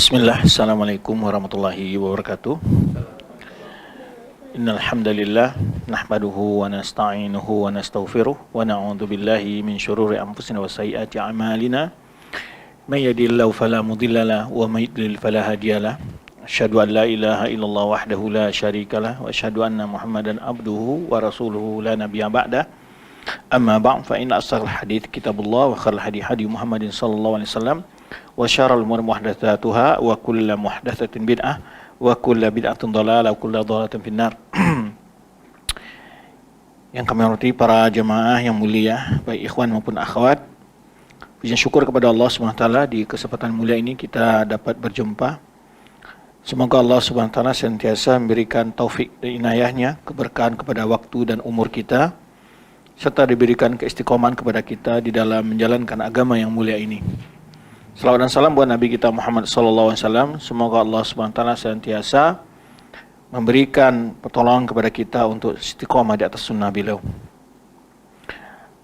Bismillah, Assalamualaikum warahmatullahi wabarakatuh. Innal hamdalillah nahmaduhu wa nasta'inuhu wa nastaghfiruh wa na'udzu billahi min syururi anfusina wa sayyiati a'malina. May yahdihillahu fala mudilla lahu wa may yudlil fala hadiyalah. Asyhadu an la ilaha illallah wahdahu la syarikalah wa asyhadu anna Muhammadan abduhu wa rasuluhu la nabiyya ba'da. Amma ba'd fa inna ashrul hadits kitabullah wa khairul hadi Muhammadin sallallahu alaihi wasallam wa syarrul umuri muhdatsatuha wa kullu muhdatsatin bid'ah wa kullu bid'atin dhalalah wa kullu dhalalatin finnar. Yang kami hormati para jemaah yang mulia, baik ikhwan maupun akhwat, puji syukur kepada Allah SWT di kesempatan mulia ini kita dapat berjumpa. Semoga Allah SWT sentiasa memberikan taufik dan inayahnya, keberkahan kepada waktu dan umur kita, serta diberikan keistiqomahan kepada kita di dalam menjalankan agama yang mulia ini. Salawat dan salam buat Nabi kita Muhammad SAW. Semoga Allah SWT sentiasa memberikan pertolongan kepada kita untuk istiqomah di atas sunnah beliau.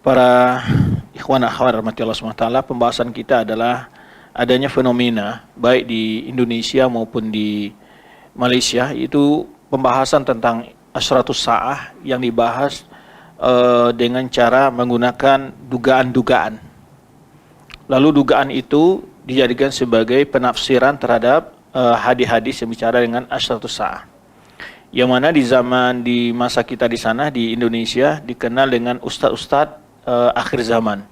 Para ikhwan akhwat rahmati Allah SWT, pembahasan kita adalah adanya fenomena baik di Indonesia maupun di Malaysia, itu pembahasan tentang asyratus sa'ah yang dibahas dengan cara menggunakan dugaan-dugaan. Lalu dugaan itu dijadikan sebagai penafsiran terhadap hadis-hadis yang bicara dengan asyratus sa'ah. Yang mana di masa kita di sana di Indonesia dikenal dengan ustadz-ustadz akhir zaman.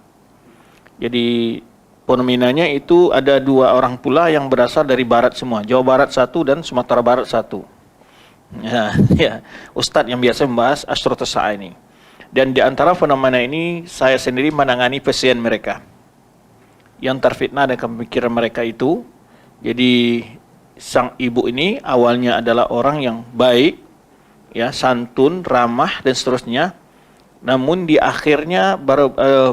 Jadi fenomenanya itu ada dua orang pula yang berasal dari barat semua, Jawa Barat satu dan Sumatera Barat satu. Ya, ustadz yang biasa membahas asyratus sa'ah ini. Dan di antara fenomena ini saya sendiri menangani pasien mereka yang terfitnah dengan pemikiran mereka itu. Jadi sang ibu ini awalnya adalah orang yang baik, ya, santun, ramah dan seterusnya. Namun di akhirnya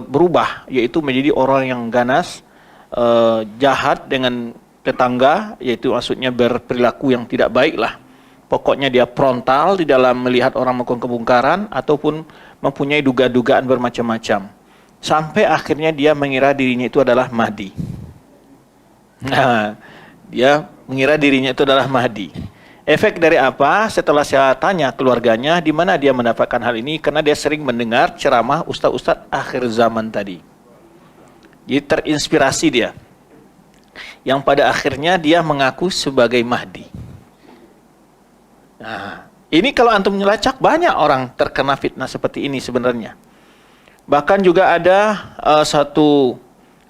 berubah, yaitu menjadi orang yang ganas, jahat dengan tetangga, yaitu maksudnya berperilaku yang tidak baik lah. Pokoknya dia frontal di dalam melihat orang melakukan kemungkaran ataupun mempunyai duga-dugaan bermacam-macam. Sampai akhirnya dia mengira dirinya itu adalah Mahdi. Nah, dia mengira dirinya itu adalah Mahdi. Efek dari apa? Setelah saya tanya keluarganya di mana dia mendapatkan hal ini, karena dia sering mendengar ceramah ustaz-ustaz akhir zaman tadi. Jadi terinspirasi dia. Yang pada akhirnya dia mengaku sebagai Mahdi. Nah, ini kalau antum nyelacak banyak orang terkena fitnah seperti ini sebenarnya. Bahkan juga ada satu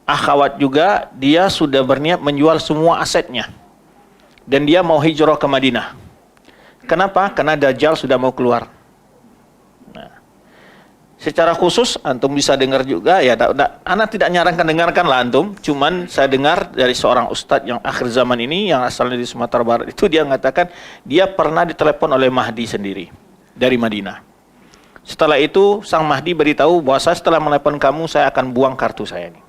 akhwat juga, dia sudah berniat menjual semua asetnya. Dan dia mau hijrah ke Madinah. Kenapa? Karena Dajjal sudah mau keluar. Nah, secara khusus antum bisa dengar juga, ya, ana tidak nyarankan dengarkanlah antum, cuman saya dengar dari seorang ustadz yang akhir zaman ini yang asalnya di Sumatera Barat itu, dia mengatakan dia pernah ditelepon oleh Mahdi sendiri dari Madinah. Setelah itu sang Mahdi beritahu bahwa saya setelah menelepon kamu saya akan buang kartu saya ini.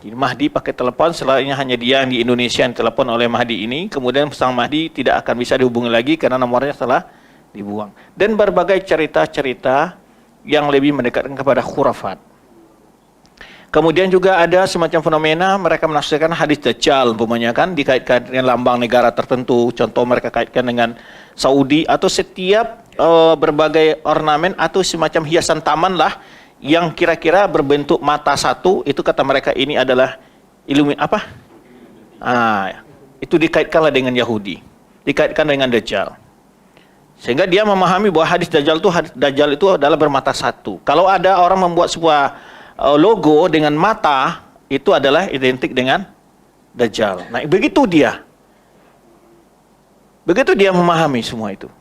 Jadi Mahdi pakai telepon, selainnya hanya dia yang di Indonesia yang telepon oleh Mahdi ini. Kemudian sang Mahdi tidak akan bisa dihubungi lagi karena nomornya telah dibuang. Dan berbagai cerita-cerita yang lebih mendekatkan kepada khurafat. Kemudian juga ada semacam fenomena mereka menafsirkan hadis Dajjal, umpamanya kan dikaitkan dengan lambang negara tertentu. Contoh mereka kaitkan dengan Saudi atau setiap berbagai ornamen atau semacam hiasan taman lah yang kira-kira berbentuk mata satu, itu kata mereka ini adalah apa? Itu dikaitkanlah dengan Yahudi, dikaitkan dengan Dajjal. Sehingga dia memahami bahwa hadis Dajjal itu adalah bermata satu. Kalau ada orang membuat sebuah logo dengan mata, itu adalah identik dengan Dajjal. Nah, begitu dia memahami semua itu.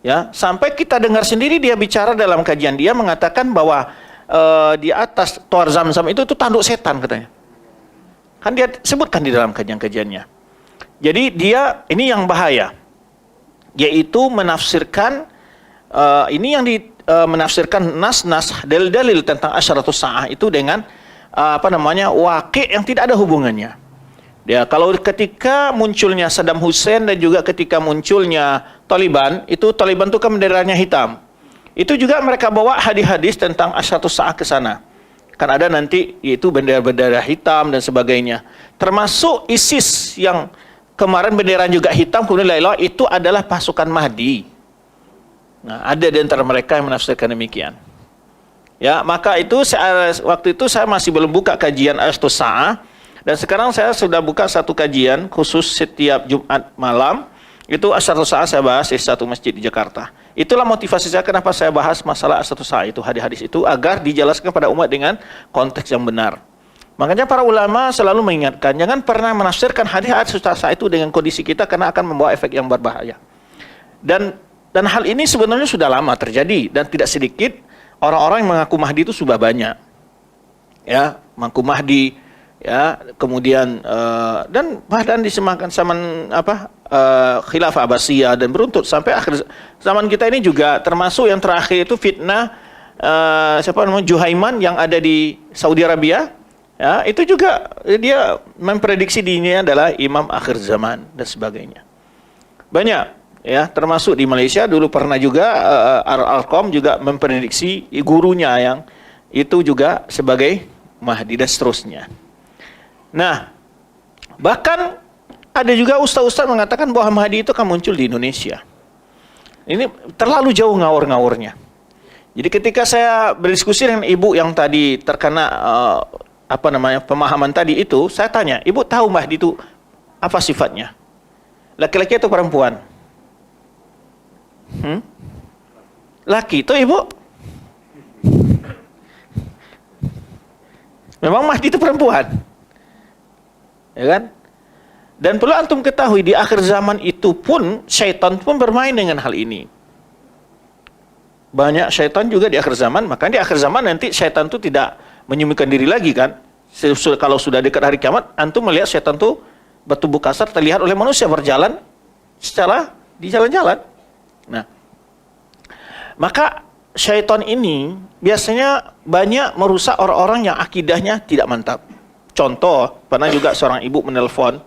Ya, sampai kita dengar sendiri dia bicara dalam kajian, dia mengatakan bahwa di atas toar Zam-Zam itu tanduk setan katanya. Kan dia sebutkan di dalam kajian-kajiannya. Jadi dia ini yang bahaya, yaitu menafsirkan menafsirkan nas-nas dalil-dalil tentang asyratus sa'ah itu dengan waqi' yang tidak ada hubungannya. Ya, kalau ketika munculnya Saddam Hussein dan juga ketika munculnya Taliban, itu Taliban itu kan benderanya hitam. Itu juga mereka bawa hadis-hadis tentang asyratus sa'ah ke sana. akan ada nanti yaitu bendera-bendera hitam dan sebagainya. Termasuk ISIS yang kemarin bendera juga hitam kemudian la ilaha itu adalah pasukan Mahdi. Nah, ada di antara mereka yang menafsirkan demikian. Ya, maka itu waktu itu saya masih belum buka kajian Asyatus Sa'ah, dan sekarang saya sudah buka satu kajian khusus setiap Jumat malam. Itu Asyatus Sa'ah saya bahas di satu masjid di Jakarta. Itulah motivasi saya kenapa saya bahas masalah Asyatus Sa'ah itu, hadis-hadis itu, agar dijelaskan pada umat dengan konteks yang benar. Makanya para ulama selalu mengingatkan, jangan pernah menafsirkan hadis-hadis Asyatus Sa'ah itu dengan kondisi kita, karena akan membawa efek yang berbahaya. Dan hal ini sebenarnya sudah lama terjadi, dan tidak sedikit orang-orang yang mengaku Mahdi itu sudah banyak. Ya, mengaku Mahdi, ya, kemudian dan bahkan disemakan zaman Khilafah Abbasiyah dan beruntut sampai akhir zaman kita ini juga, termasuk yang terakhir itu fitnah siapa namanya Juhaiman yang ada di Saudi Arabia. Ya, itu juga dia memprediksi dirinya adalah imam akhir zaman dan sebagainya. Banyak. Ya, termasuk di Malaysia dulu pernah juga Al-Arqam juga memprediksi gurunya yang itu juga sebagai Mahdi dan seterusnya. Nah, bahkan ada juga ustaz-ustaz mengatakan bahwa Mahdi itu akan muncul di Indonesia. Ini terlalu jauh ngawur-ngawurnya. Jadi ketika saya berdiskusi dengan ibu yang tadi terkena pemahaman tadi itu, saya tanya, ibu tahu Mahdi itu apa sifatnya? Laki-laki atau perempuan? Laki itu ibu. Memang Mahdi itu perempuan, ya kan? Dan perlu antum ketahui di akhir zaman itu pun syaitan pun bermain dengan hal ini. Banyak syaitan juga di akhir zaman. Makanya di akhir zaman nanti syaitan itu tidak menyembunyikan diri lagi kan. Kalau sudah dekat hari kiamat, antum melihat syaitan itu bertubuh kasar terlihat oleh manusia berjalan secara di jalan-jalan. Nah, maka syaitan ini biasanya banyak merusak orang-orang yang akidahnya tidak mantap. Contoh, pernah juga seorang ibu menelpon,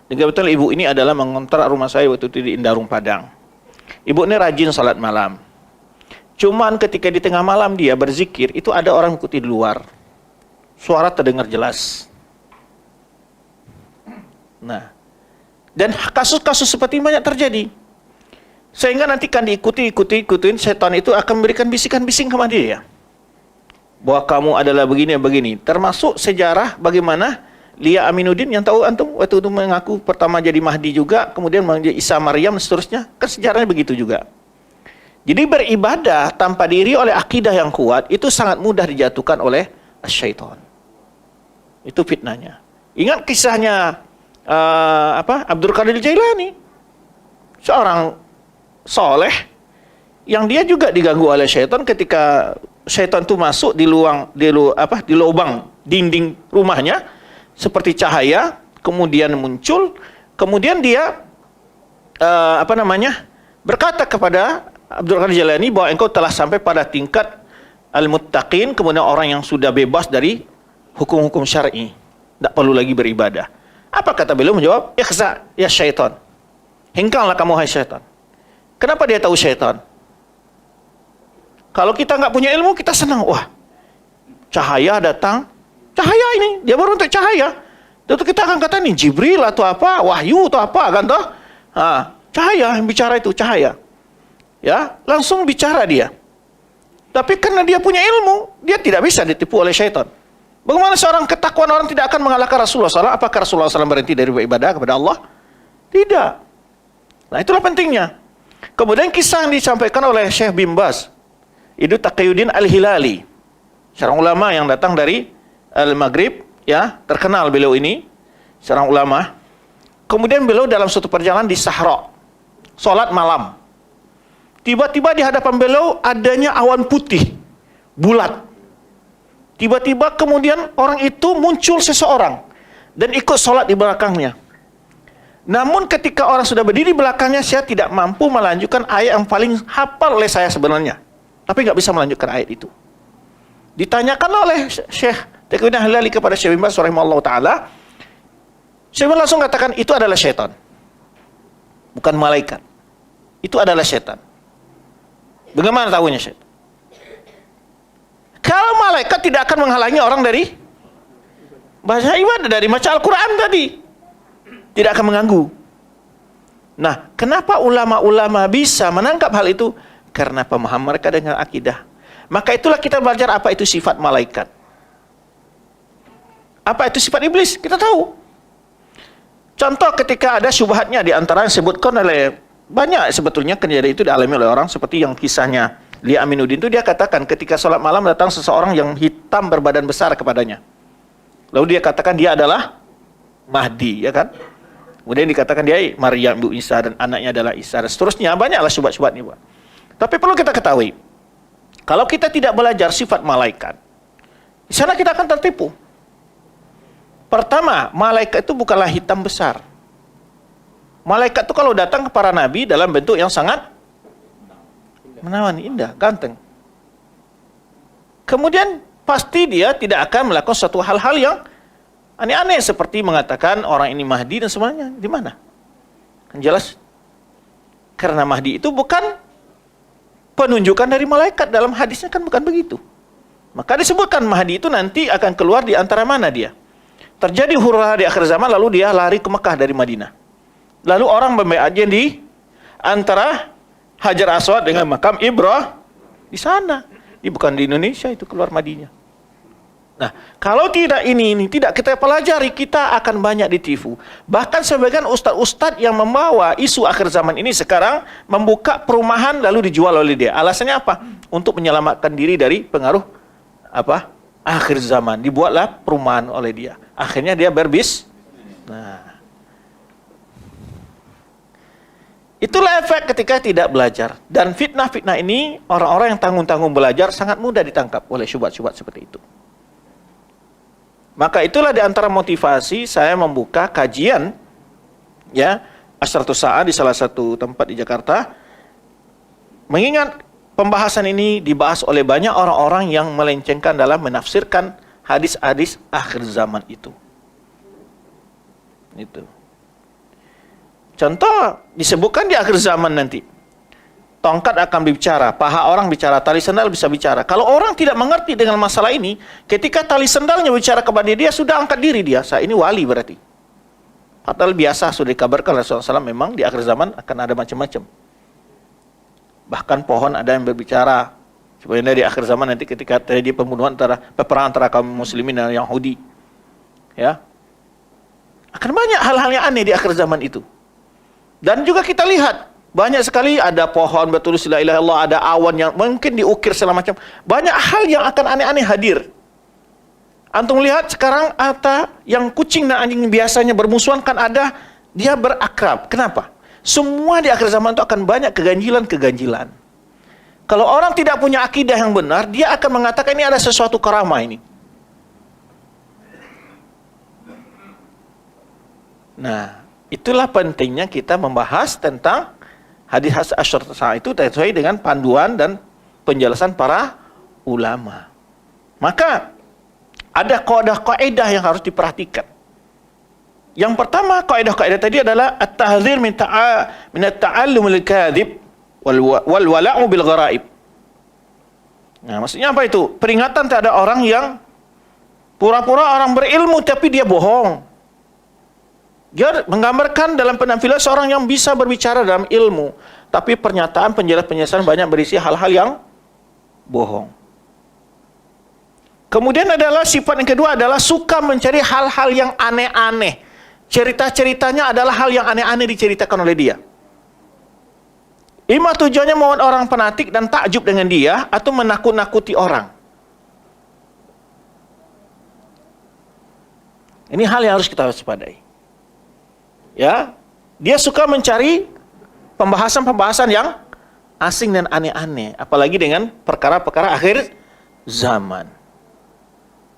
dan kebetulan ibu ini adalah mengontrak rumah saya waktu itu di Indarung Padang. Ibu ini rajin salat malam. Cuman ketika di tengah malam dia berzikir, itu ada orang ikuti di luar. Suara terdengar jelas. Nah, dan kasus-kasus seperti ini banyak terjadi. Sehingga nanti kan ikutin setan itu akan memberikan bisikan-bising kepada dia. Bahwa kamu adalah begini. Termasuk sejarah bagaimana Lia Aminuddin yang tahu antum waktu itu mengaku pertama jadi Mahdi juga, kemudian menjadi Isa Maryam dan seterusnya. Kan sejarahnya begitu juga. Jadi beribadah tanpa diri oleh akidah yang kuat itu sangat mudah dijatuhkan oleh syaitan. Itu fitnahnya. Ingat kisahnya Abdul Qadir Jailani, seorang soleh yang dia juga diganggu oleh syaitan ketika syaitan itu masuk di lubang dinding rumahnya seperti cahaya, kemudian muncul, kemudian dia berkata kepada Abdul Qadir Jailani bahwa engkau telah sampai pada tingkat al-muttaqin, kemudian orang yang sudah bebas dari hukum-hukum syar'i, tidak perlu lagi beribadah. Apa kata beliau? Menjawab, ikhza ya syaitan, hengkanglah kamu hai syaitan. Kenapa dia tahu syaitan? Kalau kita nggak punya ilmu, kita senang. Wah, cahaya datang. Cahaya ini, dia baru untuk cahaya. Tentu kita akan kata ini Jibril atau apa, wahyu atau apa, kan toh? Cahaya yang bicara itu, cahaya. Ya, langsung bicara dia. Tapi karena dia punya ilmu, dia tidak bisa ditipu oleh syaitan. Bagaimana seorang ketakwaan orang tidak akan mengalahkan Rasulullah SAW? Apakah Rasulullah SAW berhenti dari beribadah kepada Allah? Tidak. Nah, itulah pentingnya. Kemudian kisah yang disampaikan oleh Syekh bin Baz, itu Taqiyuddin Al-Hilali, seorang ulama yang datang dari Al-Maghrib, ya, terkenal beliau ini, seorang ulama. Kemudian beliau dalam suatu perjalanan di Sahara, sholat malam. Tiba-tiba di hadapan beliau adanya awan putih, bulat. Tiba-tiba kemudian orang itu muncul seseorang dan ikut sholat di belakangnya. Namun ketika orang sudah berdiri di belakangnya, saya tidak mampu melanjutkan ayat yang paling hafal oleh saya sebenarnya. Tapi nggak bisa melanjutkan ayat itu. Ditanyakan oleh Syekh Taqiyuddin Al-Hilali kepada Syekh bin Baz rahimahullah ta'ala. Syekh bin Baz langsung katakan, itu adalah syaitan. Bukan malaikat. Itu adalah syaitan. Bagaimana tahunya syaitan? Kalau malaikat tidak akan menghalangi orang dari baca ibadah, dari baca Al-Quran tadi. Tidak akan mengganggu. Nah, kenapa ulama-ulama bisa menangkap hal itu? Karena pemahaman mereka dengan akidah. Maka itulah kita belajar apa itu sifat malaikat. Apa itu sifat iblis? Kita tahu. Contoh ketika ada syubhatnya di antara yang disebutkan oleh banyak sebetulnya kejadian itu dialami oleh orang, seperti yang kisahnya Li Aminuddin itu, dia katakan ketika sholat malam datang seseorang yang hitam berbadan besar kepadanya. Lalu dia katakan dia adalah Mahdi, ya kan? Kemudian dikatakan dia Maryam ibu Isa dan anaknya adalah Isa dan seterusnya. Banyaklah syubhat-syubhat ini, Pak. Tapi perlu kita ketahui, kalau kita tidak belajar sifat malaikat, di sana kita akan tertipu. Pertama, malaikat itu bukanlah hitam besar. Malaikat itu kalau datang ke para nabi dalam bentuk yang sangat menawan, indah, ganteng. Kemudian pasti dia tidak akan melakukan suatu hal-hal yang aneh-aneh seperti mengatakan orang ini Mahdi dan semuanya. Di mana? Kan jelas. Karena Mahdi itu bukan penunjukan dari malaikat, dalam hadisnya kan bukan begitu. Maka disebutkan Mahdi itu nanti akan keluar di antara mana dia. Terjadi huru-hara di akhir zaman, lalu dia lari ke Mekah dari Madinah. Lalu orang membaiatnya di antara Hajar Aswad dengan makam Ibrahim di sana. Ini bukan di Indonesia, itu keluar Madinah. Nah, kalau tidak ini tidak kita pelajari, kita akan banyak ditipu. Bahkan sebagian ustadz-ustadz yang membawa isu akhir zaman ini sekarang membuka perumahan lalu dijual oleh dia. Alasannya apa? Untuk menyelamatkan diri dari pengaruh apa? Akhir zaman. Dibuatlah perumahan oleh dia. Akhirnya dia Nah, itulah efek ketika tidak belajar. Dan fitnah-fitnah ini orang-orang yang tanggung-tanggung belajar sangat mudah ditangkap oleh syubhat-syubhat seperti itu. Maka itulah di antara motivasi saya membuka kajian ya Asyratus Sa'ah di salah satu tempat di Jakarta. Mengingat pembahasan ini dibahas oleh banyak orang-orang yang melencengkan dalam menafsirkan hadis-hadis akhir zaman itu. Itu. Contoh disebutkan di akhir zaman nanti. Tongkat akan bicara, paha orang bicara, tali sendal bisa bicara. Kalau orang tidak mengerti dengan masalah ini, ketika tali sendalnya bicara kepada dia, sudah angkat diri dia. Saya ini wali berarti. Padahal biasa sudah dikabarkan Rasulullah SAW memang di akhir zaman akan ada macam-macam. Bahkan pohon ada yang berbicara. Sebenarnya di akhir zaman nanti ketika terjadi peperangan antara kaum muslimin dan Yahudi. Ya. Akan banyak hal-hal yang aneh di akhir zaman itu. Dan juga kita lihat banyak sekali ada pohon bertulis la ilaha illallah, ada awan yang mungkin diukir segala macam. Banyak hal yang akan aneh-aneh hadir. Antum lihat sekarang ada yang kucing dan anjing biasanya bermusuhan kan ada, dia berakrab. Kenapa? Semua di akhir zaman itu akan banyak keganjilan-keganjilan. Kalau orang tidak punya akidah yang benar, dia akan mengatakan ini ada sesuatu karamah ini. Nah, itulah pentingnya kita membahas tentang hadis Asyratus Sa'ah itu sesuai dengan panduan dan penjelasan para ulama. Maka ada kaidah yang harus diperhatikan. Yang pertama, kaidah tadi adalah at-tahdzir min at-ta'allum al-kadzib wal wala'u bil gharaib. Nah, maksudnya apa itu? Peringatan terhadap orang yang pura-pura orang berilmu tapi dia bohong. Dia menggambarkan dalam penampilan seorang yang bisa berbicara dalam ilmu, tapi pernyataan penjelasan banyak berisi hal-hal yang bohong. Kemudian adalah sifat yang kedua adalah suka mencari hal-hal yang aneh-aneh. Cerita-ceritanya adalah hal yang aneh-aneh diceritakan oleh dia. Ima tujuannya membuat orang fanatik dan takjub dengan dia atau menakut-nakuti orang. Ini hal yang harus kita waspadai. Ya, dia suka mencari pembahasan-pembahasan yang asing dan aneh-aneh, apalagi dengan perkara-perkara akhir zaman.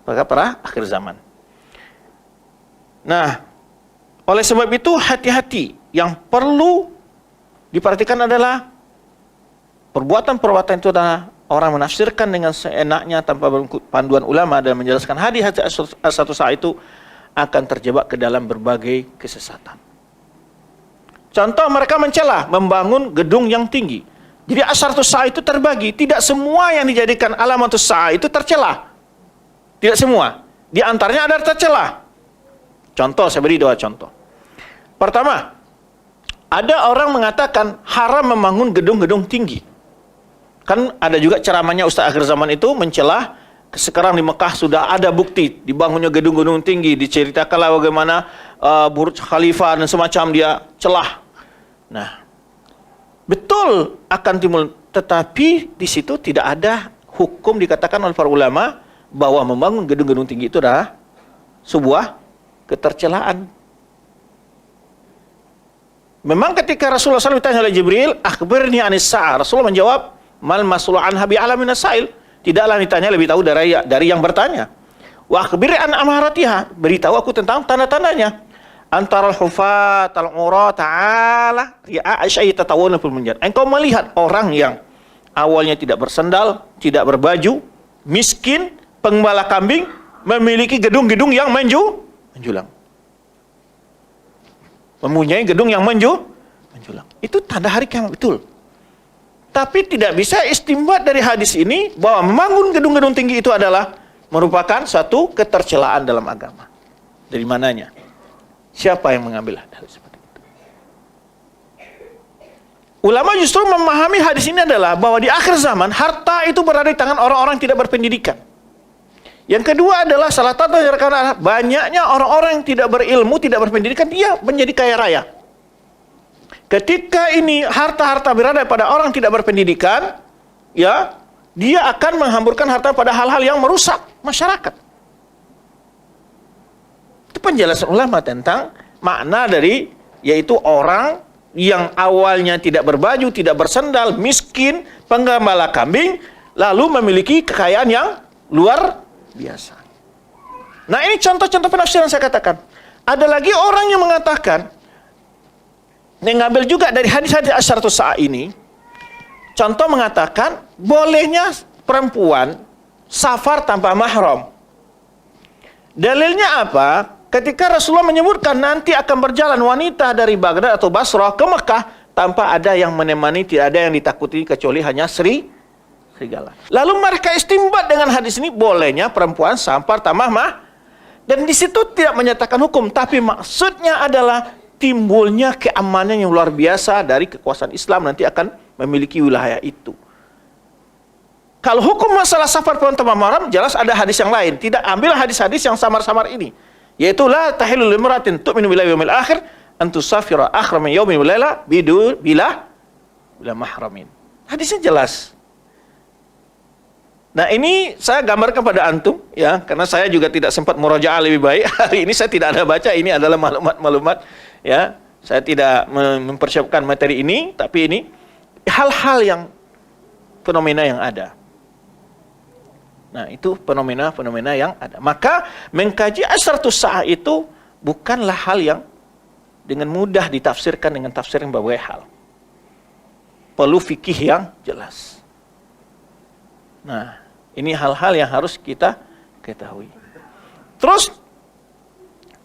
Perkara akhir zaman. Nah, oleh sebab itu hati-hati. Yang perlu diperhatikan adalah perbuatan-perbuatan itu adalah orang menafsirkan dengan seenaknya tanpa panduan ulama dan menjelaskan hadis Asyratus Sa'ah itu akan terjebak ke dalam berbagai kesesatan. Contoh mereka mencela membangun gedung yang tinggi. Jadi asyaratus sa'ah itu terbagi. Tidak semua yang dijadikan alamatus sa'ah itu tercela. Tidak semua. Di antaranya ada tercela. Contoh, saya beri 2 contoh. Pertama, ada orang mengatakan haram membangun gedung-gedung tinggi. Kan ada juga ceramahnya Ustaz akhir zaman itu mencela. Sekarang di Mekah sudah ada bukti dibangunnya gedung-gedung tinggi. Diceritakanlah bagaimana Burj Khalifa dan semacam, dia celah. Nah, betul akan timbul, tetapi di situ tidak ada hukum dikatakan oleh para ulama bahwa membangun gedung-gedung tinggi itu adalah sebuah ketercelaan. Memang ketika Rasulullah SAW ditanya oleh Jibril, akhbirni anis sa'ah, Rasulullah menjawab, mal mas'ulu anha bi'alamin as-sa'il. Tidaklah ditanya lebih tahu dari yang bertanya. Wa akhbirni an amaratiha, beritahu aku tentang tanda-tandanya. Antara al-hufat al-urat ta'ala ri'a tatawuna fil munjar. Engkau melihat orang yang awalnya tidak bersendal, tidak berbaju, miskin, penggembala kambing, memiliki gedung-gedung yang menjulang. Mempunyai gedung yang menjulang. Itu tanda hari kiamat, betul. Tapi tidak bisa istimbat dari hadis ini bahwa membangun gedung-gedung tinggi itu adalah merupakan satu ketercelaan dalam agama. Dari mananya? Siapa yang mengambil hadis seperti itu? Ulama justru memahami hadis ini adalah bahwa di akhir zaman harta itu berada di tangan orang-orang yang tidak berpendidikan. Yang kedua adalah salah satu karena banyaknya orang-orang yang tidak berilmu, tidak berpendidikan, dia menjadi kaya raya. Ketika ini harta-harta berada pada orang yang tidak berpendidikan, ya, dia akan menghamburkan harta pada hal-hal yang merusak masyarakat. Itu penjelasan ulama tentang makna dari, yaitu orang yang awalnya tidak berbaju, tidak bersendal, miskin, penggembala kambing, lalu memiliki kekayaan yang luar biasa. Nah, ini contoh-contoh penafsiran saya katakan. Ada lagi orang yang mengatakan, mengambil juga dari hadis-hadis asyaratus sa'ah ini, contoh mengatakan, bolehnya perempuan safar tanpa mahram. Dalilnya apa? Ketika Rasulullah menyebutkan nanti akan berjalan wanita dari Baghdad atau Basrah ke Mekah tanpa ada yang menemani, tidak ada yang ditakuti kecuali hanya serigala. Lalu mereka istimbat dengan hadis ini bolehnya perempuan safar tanpa mahram, dan di situ tidak menyatakan hukum, tapi maksudnya adalah timbulnya keamanan yang luar biasa dari kekuasaan Islam nanti akan memiliki wilayah itu. Kalau hukum masalah safar tanpa mahram, jelas ada hadis yang lain. Tidak ambil hadis-hadis yang samar-samar ini. Yaitu la tahillu limratin tu'minu billahi wal yawmil akhir an tusafira akhra min yawmin wa laila bila mahramin. Hadisnya jelas. Nah, ini saya gambarkan pada antum ya, karena saya juga tidak sempat murajaah lebih baik. Hari ini saya tidak ada baca, ini adalah maklumat-maklumat ya. Saya tidak mempersiapkan materi ini, tapi ini hal-hal yang fenomena yang ada. Nah, itu fenomena-fenomena yang ada. Maka mengkaji asyaratus sa'ah itu bukanlah hal yang dengan mudah ditafsirkan dengan tafsir yang berbagai hal. Perlu fikih yang jelas. Nah, ini hal-hal yang harus kita ketahui. Terus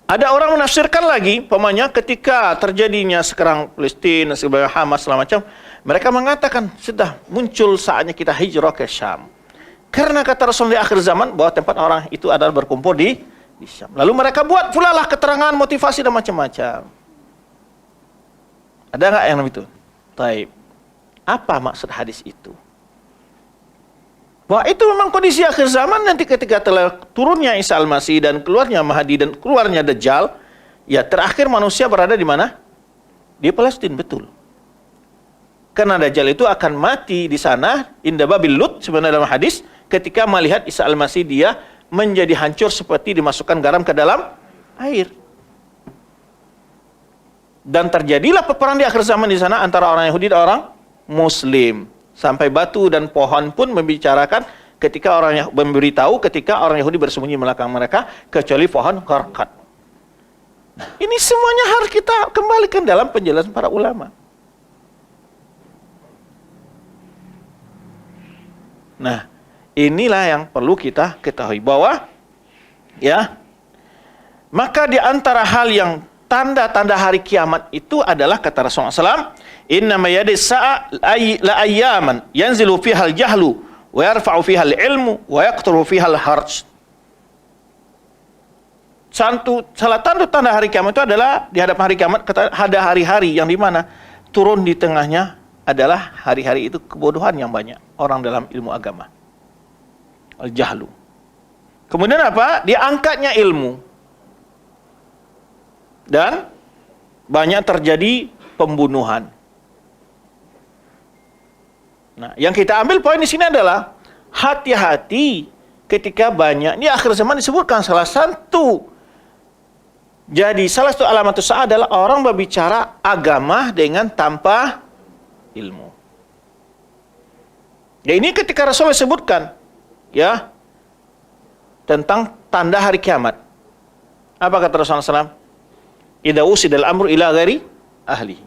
ada orang menafsirkan lagi, pamannya ketika terjadinya sekarang Palestina, sebagai Hamas segala macam, mereka mengatakan sudah muncul saatnya kita hijrah ke Syam. Karena kata Rasul di akhir zaman bahwa tempat orang itu adalah berkumpul di Syam. Lalu mereka buat pula lah keterangan, motivasi dan macam-macam. Ada nggak yang itu? Taib. Apa maksud hadis itu? Bahwa itu memang kondisi akhir zaman, nanti ketika telah turunnya Isa Al-Masih dan keluarnya Mahdi dan keluarnya Dajjal, ya terakhir manusia berada di mana? Di Palestina, betul. Karena Dajjal itu akan mati di sana, inda babil Lut, sebenarnya dalam hadis, ketika melihat Isa Al-Masih dia menjadi hancur seperti dimasukkan garam ke dalam air. Dan terjadilah peperangan di akhir zaman di sana antara orang Yahudi dan orang Muslim. Sampai batu dan pohon pun membicarakan ketika orang yang memberitahu ketika orang Yahudi bersembunyi belakang mereka, kecuali pohon karkat. Ini semuanya harus kita kembalikan dalam penjelasan para ulama. Nah, inilah yang perlu kita ketahui bahwa ya, maka di antara hal yang tanda-tanda hari kiamat itu adalah kata Rasulullah SAW, inna ma yadis sa'a la ayyaman yanzilu fiha al-jahlu wa yarfa'u fiha al-ilmu wa yaqturu fiha al-harj. Salah tanda hari kiamat itu adalah di hadapan hari kiamat, ada hari-hari yang dimana turun di tengahnya adalah hari-hari itu kebodohan yang banyak orang dalam ilmu agama, al-jahlu. Kemudian apa? Diangkatnya ilmu dan banyak terjadi pembunuhan. Nah, yang kita ambil poin di sini adalah hati-hati ketika banyak di akhir zaman disebutkan salah satu alamat sa'ah adalah orang berbicara agama dengan tanpa ilmu. Ya, ini ketika Rasulullah sebutkan ya tentang tanda hari kiamat. Apa kata Rasulullah SAW? Idza usidal amru ila ghairi ahli.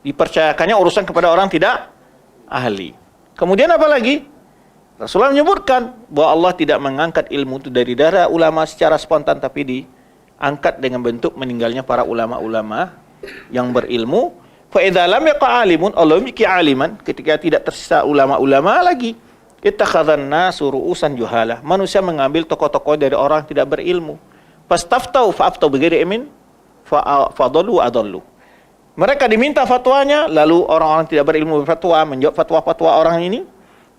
Dipercayakannya urusan kepada orang tidak ahli. Kemudian apa lagi? Rasulullah menyebutkan bahwa Allah tidak mengangkat ilmu itu dari darah ulama secara spontan, tapi diangkat dengan bentuk meninggalnya para ulama-ulama yang berilmu. Fa idza lam yaqa alimun, Allah memiliki aliman, ketika tidak tersisa ulama-ulama lagi, ittakhadhan nasu ru'usan juhalah. Manusia mengambil tokoh-tokoh dari orang tidak berilmu. Fastaftau fa'aftau bighairi ilmin fadallu adallu. Mereka diminta fatwanya, lalu orang-orang tidak berilmu berfatwa, menjawab fatwa-fatwa orang ini.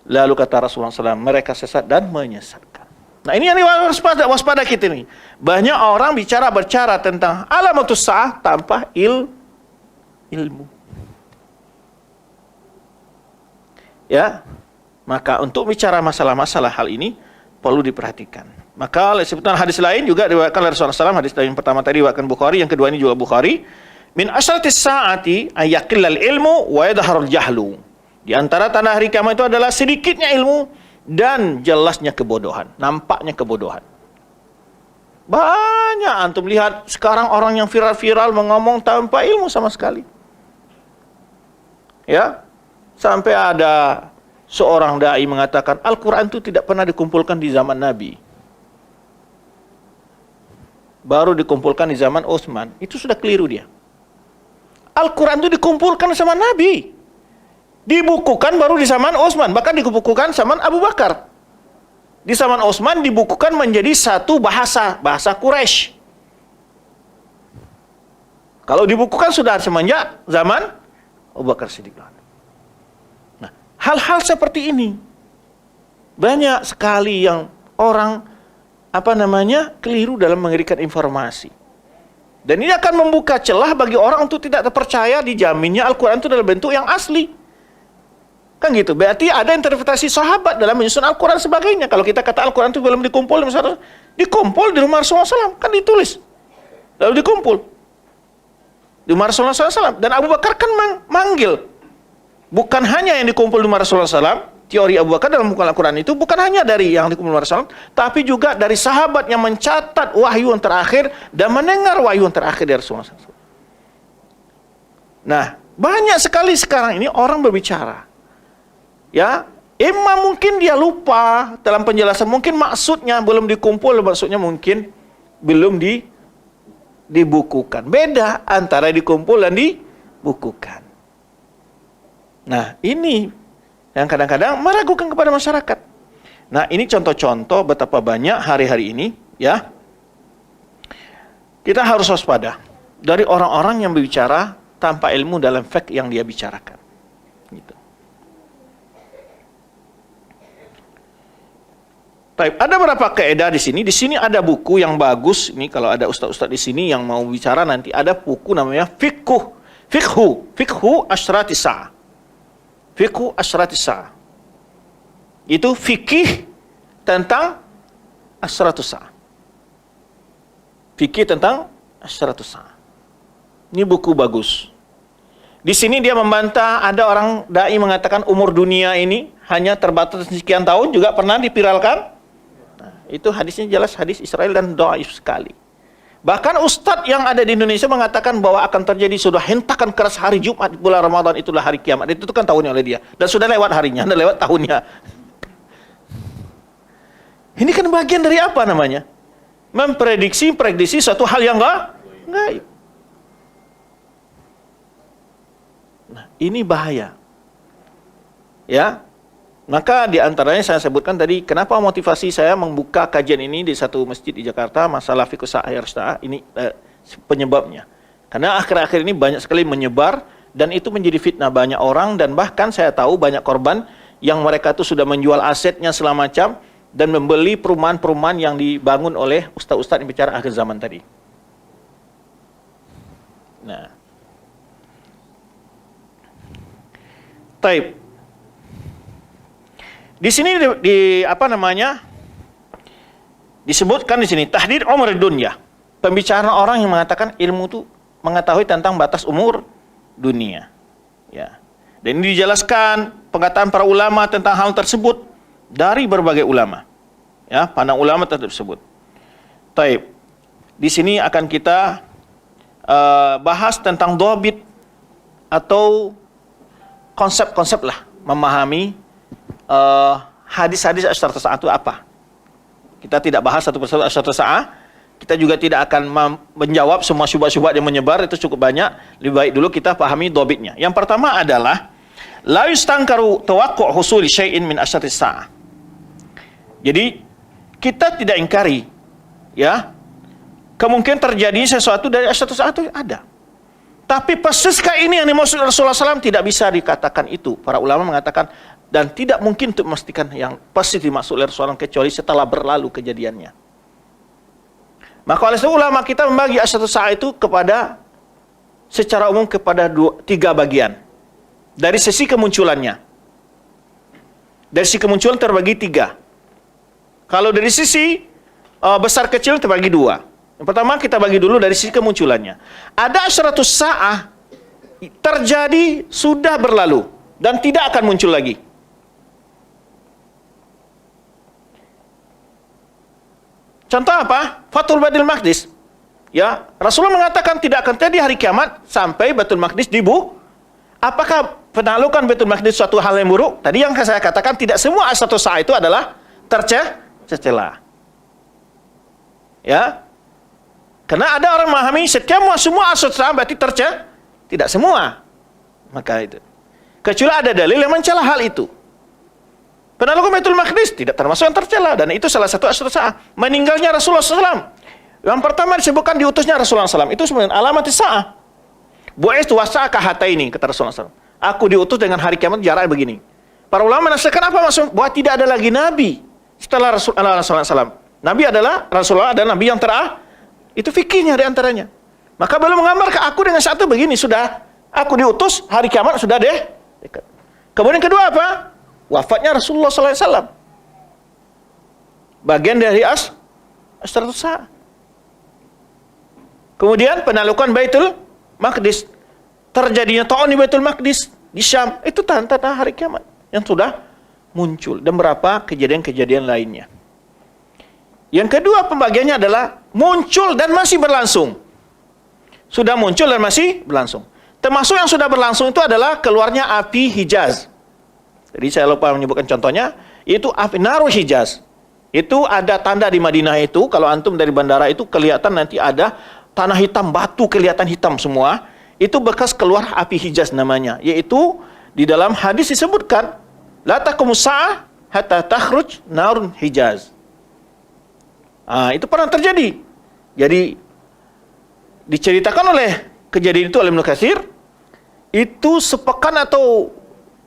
Lalu kata Rasulullah SAW, mereka sesat dan menyesatkan. Nah, ini yang waspada kita nih. Banyak orang berbicara tentang alamatus sa'ah tanpa ilmu. Ya, maka untuk bicara masalah-masalah hal ini perlu diperhatikan. Maka oleh sebutan hadis lain juga diriwayatkan oleh Rasulullah SAW. Hadis yang pertama tadi diriwayatkan Bukhari, yang kedua ini juga Bukhari. Min asyratis saati ayaqillal ilmu wa yadharul jahlu. Di antara tanda hari kiamat itu adalah sedikitnya ilmu dan jelasnya kebodohan, nampaknya kebodohan. Banyak antum lihat sekarang orang yang viral-viral mengomong tanpa ilmu sama sekali. Ya, sampai ada seorang dai mengatakan Al-Quran itu tidak pernah dikumpulkan di zaman Nabi, baru dikumpulkan di zaman Utsman. Itu sudah keliru dia. Al-Quran itu dikumpulkan sama Nabi, dibukukan baru di zaman Utsman, bahkan dibukukan zaman Abu Bakar. Di zaman Utsman dibukukan menjadi satu bahasa Quraisy. Kalau dibukukan sudah semenjak zaman Abu Bakar Siddiq. Nah, hal-hal seperti ini banyak sekali yang orang keliru dalam memberikan informasi. Dan ini akan membuka celah bagi orang untuk tidak terpercaya dijaminnya Al-Quran itu dalam bentuk yang asli. Kan gitu. Berarti ada interpretasi sahabat dalam menyusun Al-Quran sebagainya. Kalau kita kata Al-Quran itu belum dikumpul, misalnya dikumpul di rumah Rasulullah SAW, kan ditulis. Lalu dikumpul di rumah Rasulullah SAW. Dan Abu Bakar kan manggil. Bukan hanya yang dikumpul di rumah Rasulullah SAW. Teori Abu Bakar dalam buku Al-Quran itu bukan hanya dari yang dikumpul di rumah Rasulullah, tapi juga dari sahabat yang mencatat wahyu yang terakhir dan mendengar wahyu yang terakhir dari Rasulullah SAW. Nah, banyak sekali sekarang ini orang berbicara. Ya, mungkin dia lupa dalam penjelasan, mungkin maksudnya belum dikumpul, maksudnya mungkin belum dibukukan. Beda antara dikumpul dan dibukukan. Nah, ini yang kadang-kadang meragukan kepada masyarakat. Nah, ini contoh-contoh betapa banyak hari-hari ini, ya, kita harus waspada dari orang-orang yang berbicara tanpa ilmu dalam fact yang dia bicarakan. Gitu. Baik, ada beberapa kaidah di sini. Di sini ada buku yang bagus. Ini kalau ada ustaz-ustaz di sini yang mau bicara nanti, ada buku namanya Fiqhu Asyratis Sa'ah. Fiqhu Asyratis Sa'ah. Itu fikih tentang Asyratus Sa'ah. Fikih tentang Asyratus Sa'ah. Ini buku bagus. Di sini dia membantah ada orang dai mengatakan umur dunia ini hanya terbatas sekian tahun, juga pernah dipiralkan. Nah, itu hadisnya jelas hadis Israel dan dhaif sekali. Bahkan ustadz yang ada di Indonesia mengatakan bahwa akan terjadi sudah hentakan keras hari Jumat bulan Ramadan, itulah hari kiamat. Itu kan tahunnya oleh dia. Dan sudah lewat harinya, sudah lewat tahunnya. Ini kan bagian dari apa namanya? Prediksi suatu hal yang gaib. Nah, ini bahaya. Ya. Maka di antaranya saya sebutkan tadi, kenapa motivasi saya membuka kajian ini di satu masjid di Jakarta, masalah fiqh sa'ah ini penyebabnya. Karena akhir-akhir ini banyak sekali menyebar, dan itu menjadi fitnah banyak orang, dan bahkan saya tahu banyak korban yang mereka itu sudah menjual asetnya segala macam, dan membeli perumahan-perumahan yang dibangun oleh ustaz-ustaz yang bicara akhir zaman tadi. Nah. Taib. Di sini disebutkan di sini tahdid umur dunia. Pembicaraan orang yang mengatakan ilmu itu mengetahui tentang batas umur dunia. Ya. Dan ini dijelaskan perkataan para ulama tentang hal tersebut dari berbagai ulama. Ya, pandang ulama tersebut. Taib. Di sini akan kita bahas tentang dhabit atau konsep-konsep lah memahami hadis-hadis asyratu sa'ah itu apa. Kita tidak bahas satu persatu asyratu sa'ah. Kita juga tidak akan menjawab semua syubhat-syubhat yang menyebar, itu cukup banyak. Lebih baik dulu kita pahami dhabitnya. Yang pertama adalah la yustankaru tawaqqu'u husuli syai'in min asyrati sa'ah. Jadi kita tidak ingkari ya kemungkinan terjadi sesuatu dari asyratu sa'ah itu ada. Tapi persiskah ini yang dimaksud Rasulullah SAW? Tidak bisa dikatakan itu. Para ulama mengatakan, dan tidak mungkin untuk memastikan yang pasti dimaksud oleh Rasulullah kecuali setelah berlalu kejadiannya. Maka oleh itu ulama kita membagi asyratu sa'ah itu kepada secara umum kepada tiga bagian. Dari sisi kemunculannya. Dari sisi kemunculan terbagi tiga. Kalau dari sisi besar kecil terbagi dua. Yang pertama kita bagi dulu dari sisi kemunculannya. Ada asyratu sa'ah terjadi sudah berlalu dan tidak akan muncul lagi. Contoh apa? Fathul Baitul Maqdis. Ya, Rasulullah mengatakan tidak akan terjadi hari kiamat sampai Baitul Maqdis dibuka. Apakah penaklukan Baitul Maqdis suatu hal yang buruk? Tadi yang saya katakan tidak semua asyratu sa'ah itu adalah tercela. Ya. Karena ada orang memahami semua asyratu sa'ah berarti tercela. Tidak semua. Maka itu. Kecuali ada dalil yang mencela hal itu. Penaklukan Baitul Maqdis tidak termasuk yang tercela, dan itu salah satu asyratu sa'ah. Meninggalnya Rasulullah SAW. Yang pertama disebutkan diutusnya Rasulullah SAW. Itu sebenarnya alamat sa'ah. Bu'aistu wasa'aka hataini, kata Rasulullah SAW. Aku diutus dengan hari kiamat jarak begini. Para ulama menafsirkan apa maksud? Bahwa tidak ada lagi nabi setelah Rasulullah SAW. Nabi adalah Rasulullah adalah nabi yang terakhir. Itu fikihnya di antaranya. Maka belum menggambarkan aku dengan satu begini sudah. Aku diutus hari kiamat sudah deh. Kemudian kedua apa? Wafatnya Rasulullah SAW. Bagian dari asyratu sa'ah. Kemudian penaklukan Baitul Maqdis. Terjadinya ta'un di Baitul Maqdis di Syam. Itu tanda-tanda hari kiamat yang sudah muncul. Dan beberapa kejadian-kejadian lainnya. Yang kedua pembagiannya adalah muncul dan masih berlangsung. Sudah muncul dan masih berlangsung. Termasuk yang sudah berlangsung itu adalah keluarnya api Hijaz. Jadi saya lupa menyebutkan contohnya, itu api Naru Hijaz. Itu ada tanda di Madinah itu, kalau antum dari bandara itu kelihatan nanti ada tanah hitam, batu kelihatan hitam semua. Itu bekas keluar api Hijaz namanya. Yaitu di dalam hadis disebutkan, la taqumus sa'ah hatta takhruj narun Hijaz. Itu pernah terjadi. Jadi diceritakan oleh kejadian itu oleh Ibnu Katsir, itu sepekan atau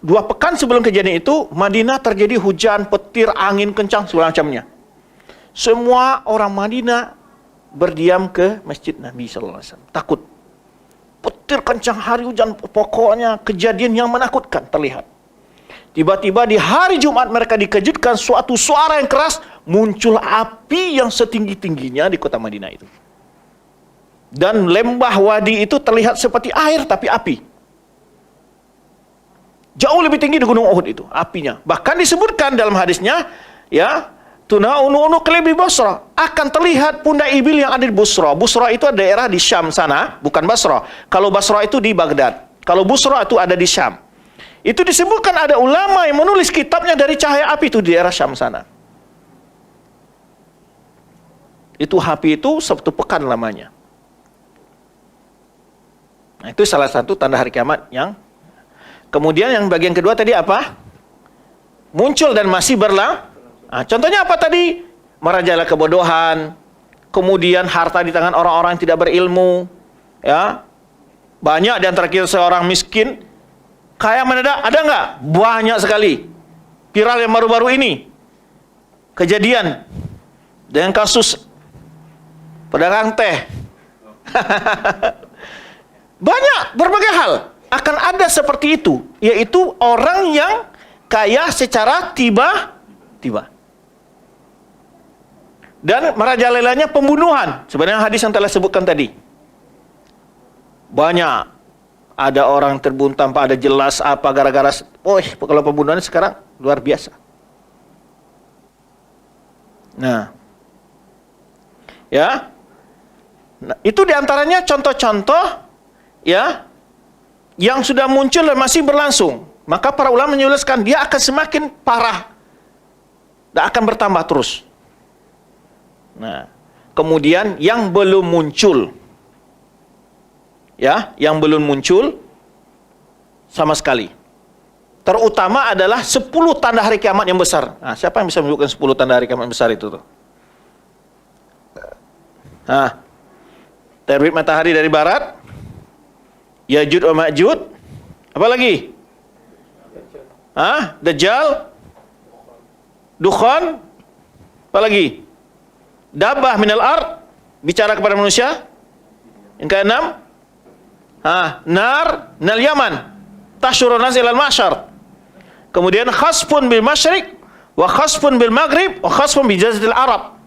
2 pekan sebelum kejadian itu, Madinah terjadi hujan, petir, angin kencang, segala macamnya. Semua orang Madinah berdiam ke masjid Nabi SAW. Takut. Petir kencang, hari hujan, pokoknya kejadian yang menakutkan terlihat. Tiba-tiba di hari Jumat mereka dikejutkan suatu suara yang keras, muncul api yang setinggi-tingginya di kota Madinah itu. Dan lembah wadi itu terlihat seperti air tapi api. Jauh lebih tinggi di Gunung Uhud itu apinya. Bahkan disebutkan dalam hadisnya, ya, tuna'unu kelebi Basra, akan terlihat pundak ibil yang ada di Busra. Busra itu ada daerah di Syam sana, bukan Basra. Kalau Basra itu di Baghdad. Kalau Busra itu ada di Syam. Itu disebutkan ada ulama yang menulis kitabnya dari cahaya api itu di daerah Syam sana. Itu api itu 1 pekan lamanya. Nah, itu salah satu tanda hari kiamat yang Kemudian yang bagian kedua tadi apa? Muncul dan masih contohnya apa tadi? Merajalela kebodohan, kemudian harta di tangan orang-orang yang tidak berilmu, ya. Banyak di antara kita seorang miskin, kaya mendadak, ada nggak? Banyak sekali. Viral yang baru-baru ini, kejadian dengan kasus pedagang teh. Banyak, berbagai hal akan ada seperti itu, yaitu orang yang kaya secara tiba-tiba. Dan merajalelanya pembunuhan, sebenarnya hadis yang telah sebutkan tadi. Banyak, ada orang terbunuh tanpa ada jelas apa gara-gara, kalau pembunuhan sekarang luar biasa. Nah, ya, itu diantaranya contoh-contoh, ya, yang sudah muncul dan masih berlangsung. Maka para ulama menjelaskan dia akan semakin parah dan akan bertambah terus. Nah, kemudian yang belum muncul, ya, yang belum muncul sama sekali. Terutama adalah 10 tanda hari kiamat yang besar. Nah, siapa yang bisa menyebutkan 10 tanda hari kiamat besar itu tuh? Terbit matahari dari barat, Ya'juj wa Ma'juj, apa lagi? Dajjal, Dukhan, apa lagi? Dabbah minal ard, bicara kepada manusia. Yang keenam, nar minal Yaman, tasyurun nas ilal mahsyar. Kemudian khasfun bil masyriq, wa khasfun bil maghrib, wa khasfun bi jaziril Arab.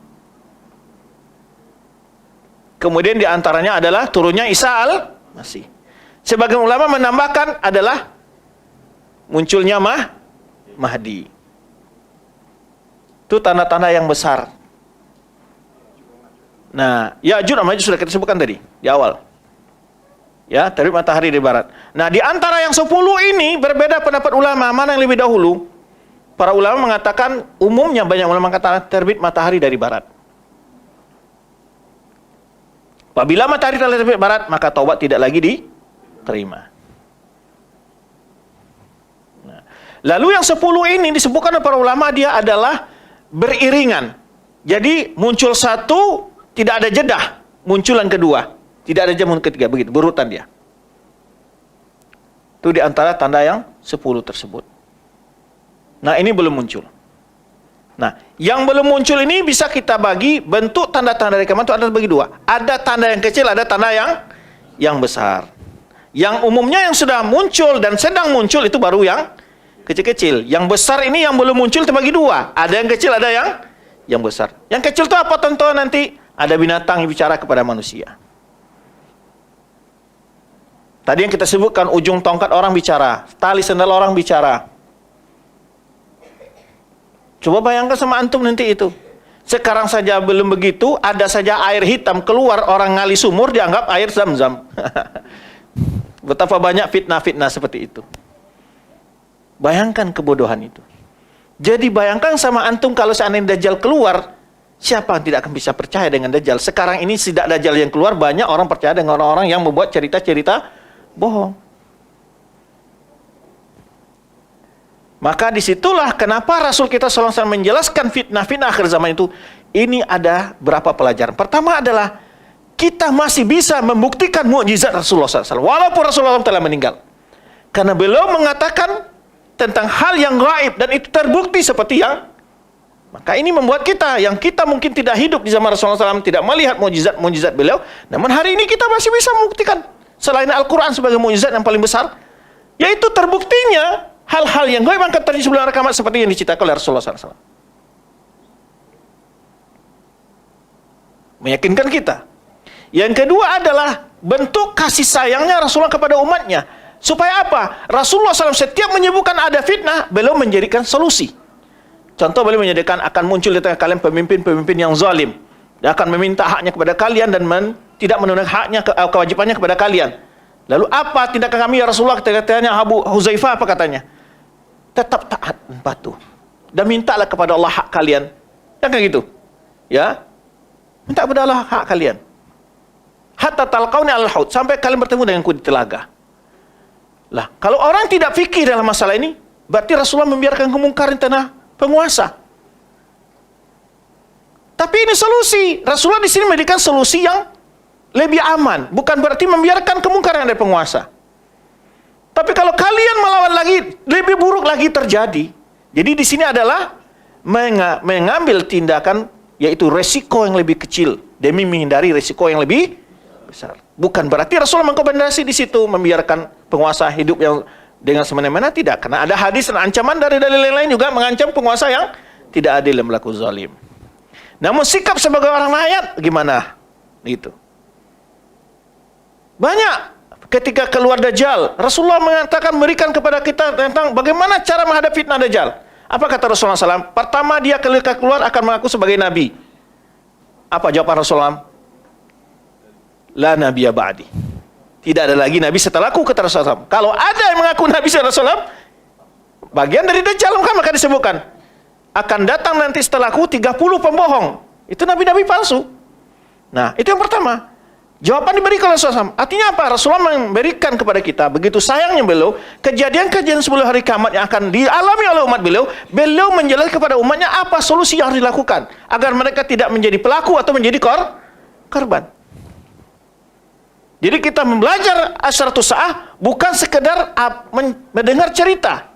Kemudian diantaranya adalah turunnya Isa al-Masih. Sebagian ulama menambahkan adalah munculnya Mahdi. Itu tanda-tanda yang besar. Nah, Ya'juj wa Ma'juj sudah kita sebutkan tadi di awal. Ya, terbit matahari di barat. Nah, di antara yang 10 ini berbeda pendapat ulama mana yang lebih dahulu. Para ulama mengatakan, umumnya banyak ulama mengatakan terbit matahari dari barat. Apabila matahari telah terbit barat, maka taubat tidak lagi diterima. Nah, lalu yang 10 ini disebutkan oleh para ulama dia adalah beriringan. Jadi muncul satu, tidak ada jedah. Muncul yang kedua, tidak ada jamun ketiga, begitu berurutan dia. Itu di antara tanda yang 10 tersebut. Nah, ini belum muncul. Nah, yang belum muncul ini bisa kita bagi bentuk tanda-tanda dari kiamat itu ada bagi dua. Ada tanda yang kecil, ada tanda yang besar. Yang umumnya yang sudah muncul dan sedang muncul itu baru yang kecil-kecil. Yang besar ini yang belum muncul terbagi dua. Ada yang kecil, ada yang besar. Yang kecil itu apa contoh nanti? Ada binatang yang bicara kepada manusia. Tadi yang kita sebutkan ujung tongkat orang bicara, tali sandal orang bicara. Coba bayangkan sama antum nanti itu. Sekarang saja belum begitu, ada saja air hitam keluar, orang ngali sumur dianggap air zam-zam. Betapa banyak fitnah-fitnah seperti itu. Bayangkan kebodohan itu. Jadi bayangkan sama antum kalau seandainya Dajjal keluar, siapa yang tidak akan bisa percaya dengan Dajjal? Sekarang ini tidak Dajjal yang keluar, banyak orang percaya dengan orang-orang yang membuat cerita-cerita bohong. Maka disitulah kenapa Rasul kita SAW menjelaskan fitnah-fitnah akhir zaman itu. Ini ada berapa pelajaran. Pertama adalah kita masih bisa membuktikan mukjizat Rasulullah SAW walaupun Rasulullah SAW telah meninggal. Karena beliau mengatakan tentang hal yang gaib dan itu terbukti seperti yang. Maka ini membuat kita yang kita mungkin tidak hidup di zaman Rasulullah SAW, tidak melihat mukjizat beliau, namun hari ini kita masih bisa membuktikan selain Al-Quran sebagai mukjizat yang paling besar, yaitu terbuktinya hal-hal yang gaib akan terjadi sebelum hari kiamat seperti yang diceritakan oleh Rasulullah SAW. Meyakinkan kita. Yang kedua adalah bentuk kasih sayangnya Rasulullah kepada umatnya. Supaya apa? Rasulullah SAW setiap menyebutkan ada fitnah, beliau menjadikan solusi. Contoh, beliau menyediakan akan muncul di tengah kalian pemimpin-pemimpin yang zalim. Dia akan meminta haknya kepada kalian dan tidak menunaikan haknya, kewajibannya kepada kalian. Lalu apa tindakan kami ya Rasulullah? Ketika Abu Huzaifah apa katanya? Tetap taat dan patuh dan mintalah kepada Allah hak kalian. Ya kayak gitu. Ya. Minta kepada Allah hak kalian. Hatta talqauni al-haud, sampai kalian bertemu denganku di telaga. Lah, kalau orang tidak fikih dalam masalah ini, berarti Rasulullah membiarkan kemungkaran di tanah penguasa. Tapi ini solusi. Rasulullah di sini memberikan solusi yang lebih aman. Bukan berarti membiarkan kemungkaran dari penguasa. Tapi kalau kalian melawan lagi, lebih buruk lagi terjadi. Jadi di sini adalah mengambil tindakan, yaitu resiko yang lebih kecil demi menghindari resiko yang lebih besar. Bukan berarti Rasulullah mengkomendasi di situ membiarkan penguasa hidup yang dengan semena-mena, tidak. Karena ada hadis dan ancaman dari dalil lain juga mengancam penguasa yang tidak adil dan berlaku zalim. Namun sikap sebagai orang rakyat gimana? Itu. Banyak ketika keluar Dajjal, Rasulullah mengatakan, berikan kepada kita tentang bagaimana cara menghadapi fitnah Dajjal. Apa kata Rasulullah SAW? Pertama dia keluar akan mengaku sebagai nabi. Apa jawaban Rasulullah? La nabiyya ba'di. Tidak ada lagi nabi setelahku, kata Rasulullah SAW. Kalau ada yang mengaku nabi setelah Rasulullah, bagian dari Dajjal kan maka disebutkan, akan datang nanti setelahku 30 pembohong. Itu nabi-nabi palsu. Nah, itu yang pertama. Jawaban diberikan oleh Rasulullah SAW. Artinya apa? Rasulullah memberikan kepada kita, begitu sayangnya beliau, kejadian-kejadian sebelum hari kiamat yang akan dialami oleh umat beliau, beliau menjelaskan kepada umatnya apa solusi yang harus dilakukan, agar mereka tidak menjadi pelaku atau menjadi korban. Jadi kita belajar asyratus sa'ah bukan sekedar mendengar cerita,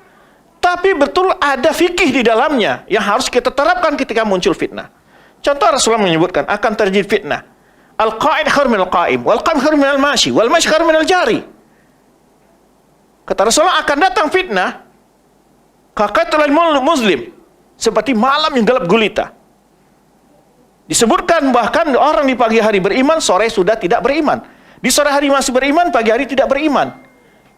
tapi betul ada fikih di dalamnya yang harus kita terapkan ketika muncul fitnah. Contoh Rasulullah menyebutkan akan terjadi fitnah. Al-qa'id khair minal qa'im, wal qa'im khair minal mashi, wal mashi khair minal jari. Kata Rasulullah akan datang fitnah kaqatul muslim, seperti malam yang gelap gulita. Disebutkan bahkan orang di pagi hari beriman, sore sudah tidak beriman. Di sore hari masih beriman, pagi hari tidak beriman.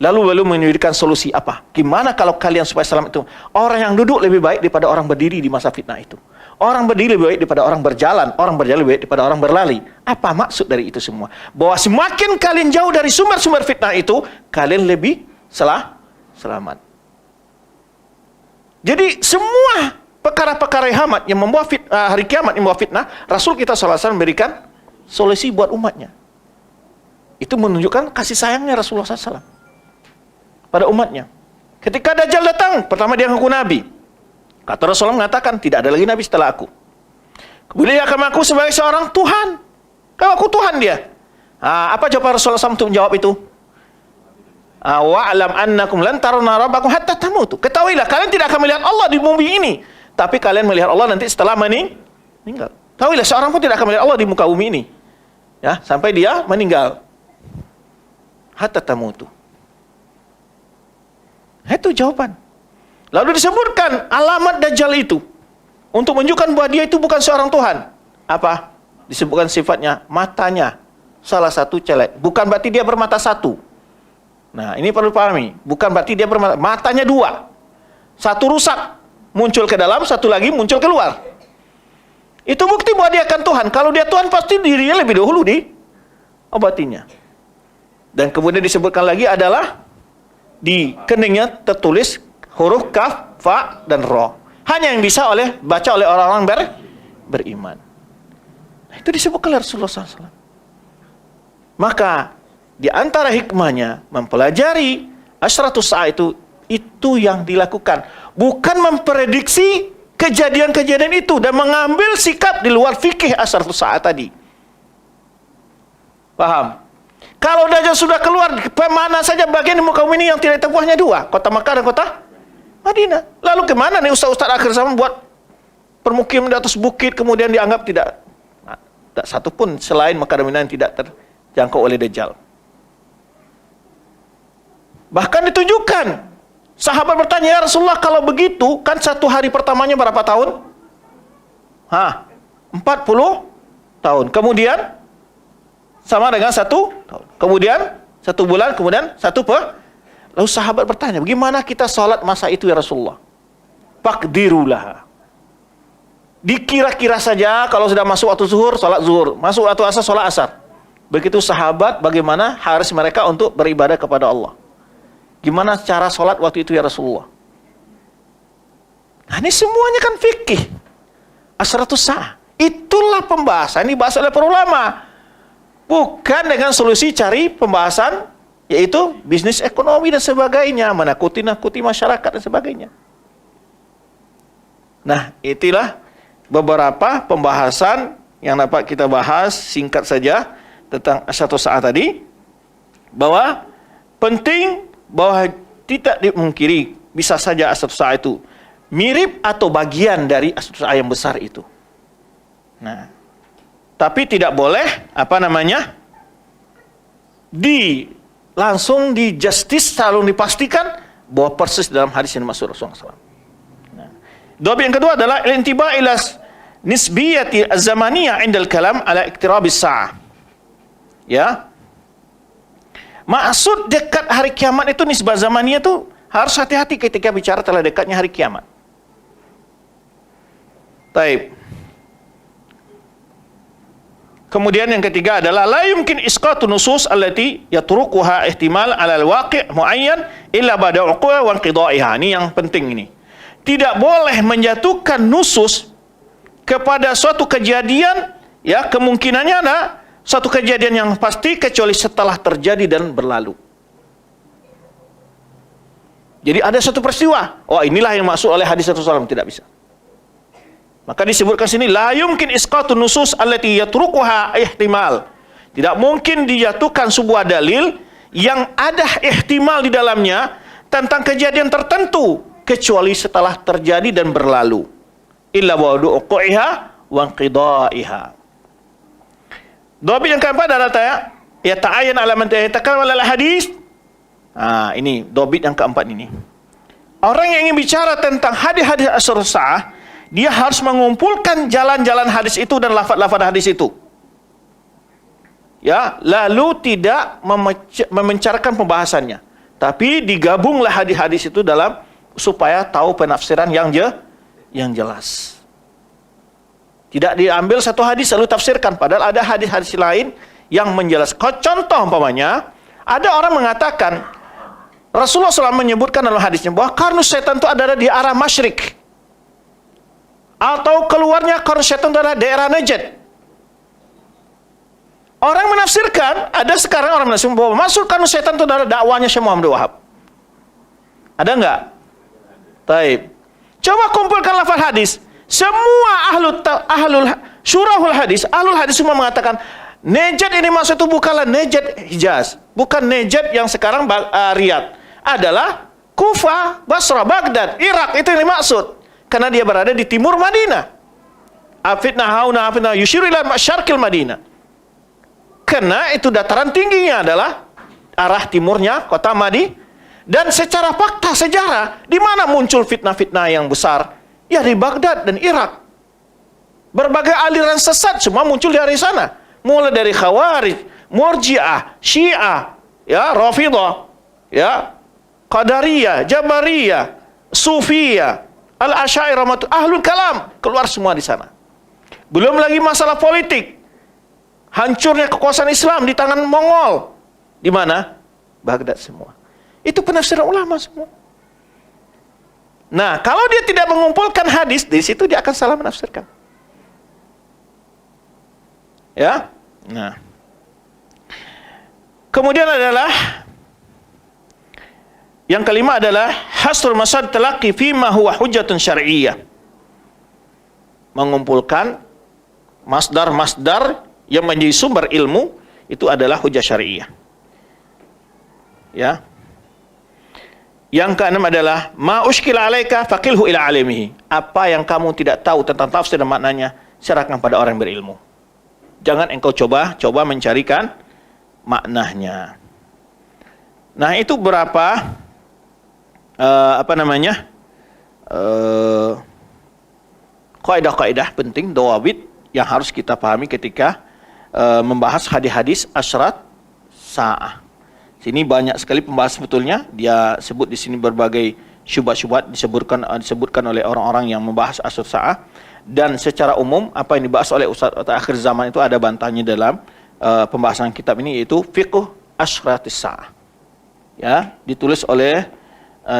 Lalu menyediakan solusi apa? Gimana kalau kalian supaya selamat itu? Orang yang duduk lebih baik daripada orang berdiri di masa fitnah itu. Orang berdiri lebih baik daripada orang berjalan lebih baik daripada orang berlari. Apa maksud dari itu semua? Bahwa semakin kalian jauh dari sumber-sumber fitnah itu, kalian lebih selamat. Jadi semua perkara-perkara yang membawa hari kiamat yang membawa fitnah, Rasul kita SAW memberikan solusi buat umatnya. Itu menunjukkan kasih sayangnya Rasulullah SAW pada umatnya. Ketika Dajjal datang, pertama dia mengaku nabi. Kata Rasulullah mengatakan, tidak ada lagi nabi setelah aku. Kemudian dia akan mengaku sebagai seorang Tuhan. Kalau aku Tuhan dia. Apa jawaban Rasulullah SAW untuk menjawab itu? Wa'alam annakum lan tarawna rabbakum hatta tamutu. Ketahuilah, kalian tidak akan melihat Allah di bumi ini, tapi kalian melihat Allah nanti setelah meninggal. Ketahuilah, seorang pun tidak akan melihat Allah di muka bumi ini, ya, sampai dia meninggal. Hatta tamutu. Itu jawaban. Lalu disebutkan alamat Dajjal itu untuk menunjukkan bahwa dia itu bukan seorang Tuhan. Apa? Disebutkan sifatnya, matanya salah satu celek. Bukan berarti dia bermata satu. Nah, ini perlu pahami. Bukan berarti dia matanya dua. Satu rusak, muncul ke dalam, satu lagi muncul keluar. Itu bukti bahwa dia akan Tuhan. Kalau dia Tuhan, pasti dirinya lebih dahulu diobatinya. Dan kemudian disebutkan lagi adalah di keningnya tertulis huruf kaf, fa, dan ro. Hanya yang bisa baca oleh orang-orang beriman. Nah, itu disebutkan oleh Rasulullah SAW. Maka di antara hikmahnya mempelajari asyratus sa'ah itu yang dilakukan, bukan memprediksi kejadian-kejadian itu dan mengambil sikap di luar fikih asyratus sa'ah tadi. Paham? Kalau Dajjal sudah keluar, mana saja bagian di muka bumi ini yang tidak tempuhnya dua, kota Makkah dan kota Madinah. Lalu kemana nih ustaz-ustaz akhir zaman buat permukiman di atas bukit, kemudian dianggap tidak satu pun selain Makkah dan Madinah yang tidak terjangkau oleh Dajjal. Bahkan ditunjukkan, sahabat bertanya, ya Rasulullah, kalau begitu, kan satu hari pertamanya berapa tahun? 40 tahun. Kemudian sama dengan 1 tahun. Kemudian 1 bulan, kemudian 1 Lalu sahabat bertanya, bagaimana kita sholat masa itu ya Rasulullah? Faqdirulah. Dikira-kira saja kalau sudah masuk waktu zuhur, sholat zuhur. Masuk waktu asar, sholat asar. Begitu sahabat, bagaimana harus mereka untuk beribadah kepada Allah. Gimana cara sholat waktu itu ya Rasulullah? Nah, ini semuanya kan fikih. Asyratus sa'ah. Itulah pembahasan, ini bahas oleh para ulama. Bukan dengan solusi cari pembahasan yaitu bisnis ekonomi dan sebagainya, menakuti-nakuti masyarakat dan sebagainya. Nah, itulah beberapa pembahasan yang dapat kita bahas singkat saja tentang asyratus saah tadi, bahwa penting bahwa tidak dimungkiri bisa saja asyratus saah itu mirip atau bagian dari asyratus saah yang besar itu. Nah, tapi tidak boleh langsung di justice selalu dipastikan bahwa persis dalam hadis yang dimaksud Rasulullah SAW. Nah, doa yang kedua adalah intiba ila nisbiyati az-zamaniyah 'inda al-kalam ala iqtirabis sa'ah. Ya. Maksud dekat hari kiamat itu nisbah zamaniyah itu harus hati-hati ketika bicara telah dekatnya hari kiamat. Taib. Kemudian yang ketiga adalah la yumkin isqatu nusus allati yatrukuha ihtimal 'ala al-waqi' muayyan illa ba'da uquwa wa inqidha'iha. Ini yang penting ini. Tidak boleh menjatuhkan nusus kepada suatu kejadian, ya, kemungkinannya ada suatu kejadian yang pasti kecuali setelah terjadi dan berlalu. Jadi ada satu peristiwa, oh inilah yang maksud oleh hadis Rasulullah SAW, tidak bisa. Maka disebutkan sini la yumkin isqatun nusus allati yatrukuha ihtimal. Tidak mungkin dijatuhkan sebuah dalil yang ada ihtimal di dalamnya tentang kejadian tertentu kecuali setelah terjadi dan berlalu. Illa wa'du'iha wa inqidha'iha. Dhabit yang keempat adalah ya ta'ayyan ala man yatakallam ala hadis. Ini dhabit yang keempat ini. Orang yang ingin bicara tentang hadis-hadis asyratus saah, dia harus mengumpulkan jalan-jalan hadis itu dan lafaz-lafaz hadis itu. Ya, lalu tidak memencarkan pembahasannya, tapi digabunglah hadis-hadis itu dalam supaya tahu penafsiran yang jelas. Tidak diambil satu hadis lalu tafsirkan, padahal ada hadis-hadis lain yang menjelaskan. Contoh umpamanya, ada orang mengatakan Rasulullah SAW menyebutkan dalam hadisnya bahwa karnus setan itu adalah di arah masyrik, atau keluarnya karnus setan itu adalah daerah Najd. Orang menafsirkan, ada sekarang orang menafsirkan bahwa masuk karnus setan itu adalah dakwanya Syekh Muhammad Wahab. Ada enggak? Taib. Coba kumpulkan lafaz hadis. Semua ahlul syurahul hadis, ahlul hadis semua mengatakan Najd ini maksud itu bukanlah Najd Hijaz, bukan Najd yang sekarang Riyadh, adalah Kufah, Basra, Baghdad, Irak, itu yang dimaksud. Karena dia berada di timur Madinah. Afidna hauna afidna yushiru ila masyarqil Madinah. Karena itu dataran tingginya adalah arah timurnya kota Madinah. Dan secara fakta sejarah, di mana muncul fitnah-fitnah yang besar? Ya di Baghdad dan Irak. Berbagai aliran sesat semua muncul dari sana. Mulai dari Khawarij, Murji'ah, Syiah, ya, Rafidhah, ya, Qadariyah, Jabariyah, Sufiyah, Al-Asy'ariyah, Ahlul Kalam, keluar semua di sana. Belum lagi masalah politik. Hancurnya kekuasaan Islam di tangan Mongol. Di mana? Baghdad semua. Itu penafsiran ulama semua. Nah, kalau dia tidak mengumpulkan hadis, di situ dia akan salah menafsirkan. Ya? Nah. Kemudian adalah yang kelima adalah hasrul masad talaqi fi ma huwa hujjatun syar'iyyah. Mengumpulkan masdar-masdar yang menjadi sumber ilmu itu adalah hujjah syar'iyyah. Ya. Yang keenam adalah ma ushkila alaika faqilhu ila alimihi. Apa yang kamu tidak tahu tentang tafsir dan maknanya, serahkan pada orang yang berilmu. Jangan engkau coba mencarikan maknanya. Nah, itu berapa kaidah-kaidah penting, dawabit yang harus kita pahami ketika membahas hadis-hadis asyrat sa'ah. Sini banyak sekali pembahasan sebetulnya. Dia sebut di sini berbagai syubhat-syubhat disebutkan oleh orang-orang yang membahas asyrat sa'ah. Dan secara umum apa yang dibahas oleh Ustaz akhir zaman itu ada bantahnya dalam pembahasan kitab ini, yaitu Fiqh Asyratis Sa'ah. Ya, ditulis oleh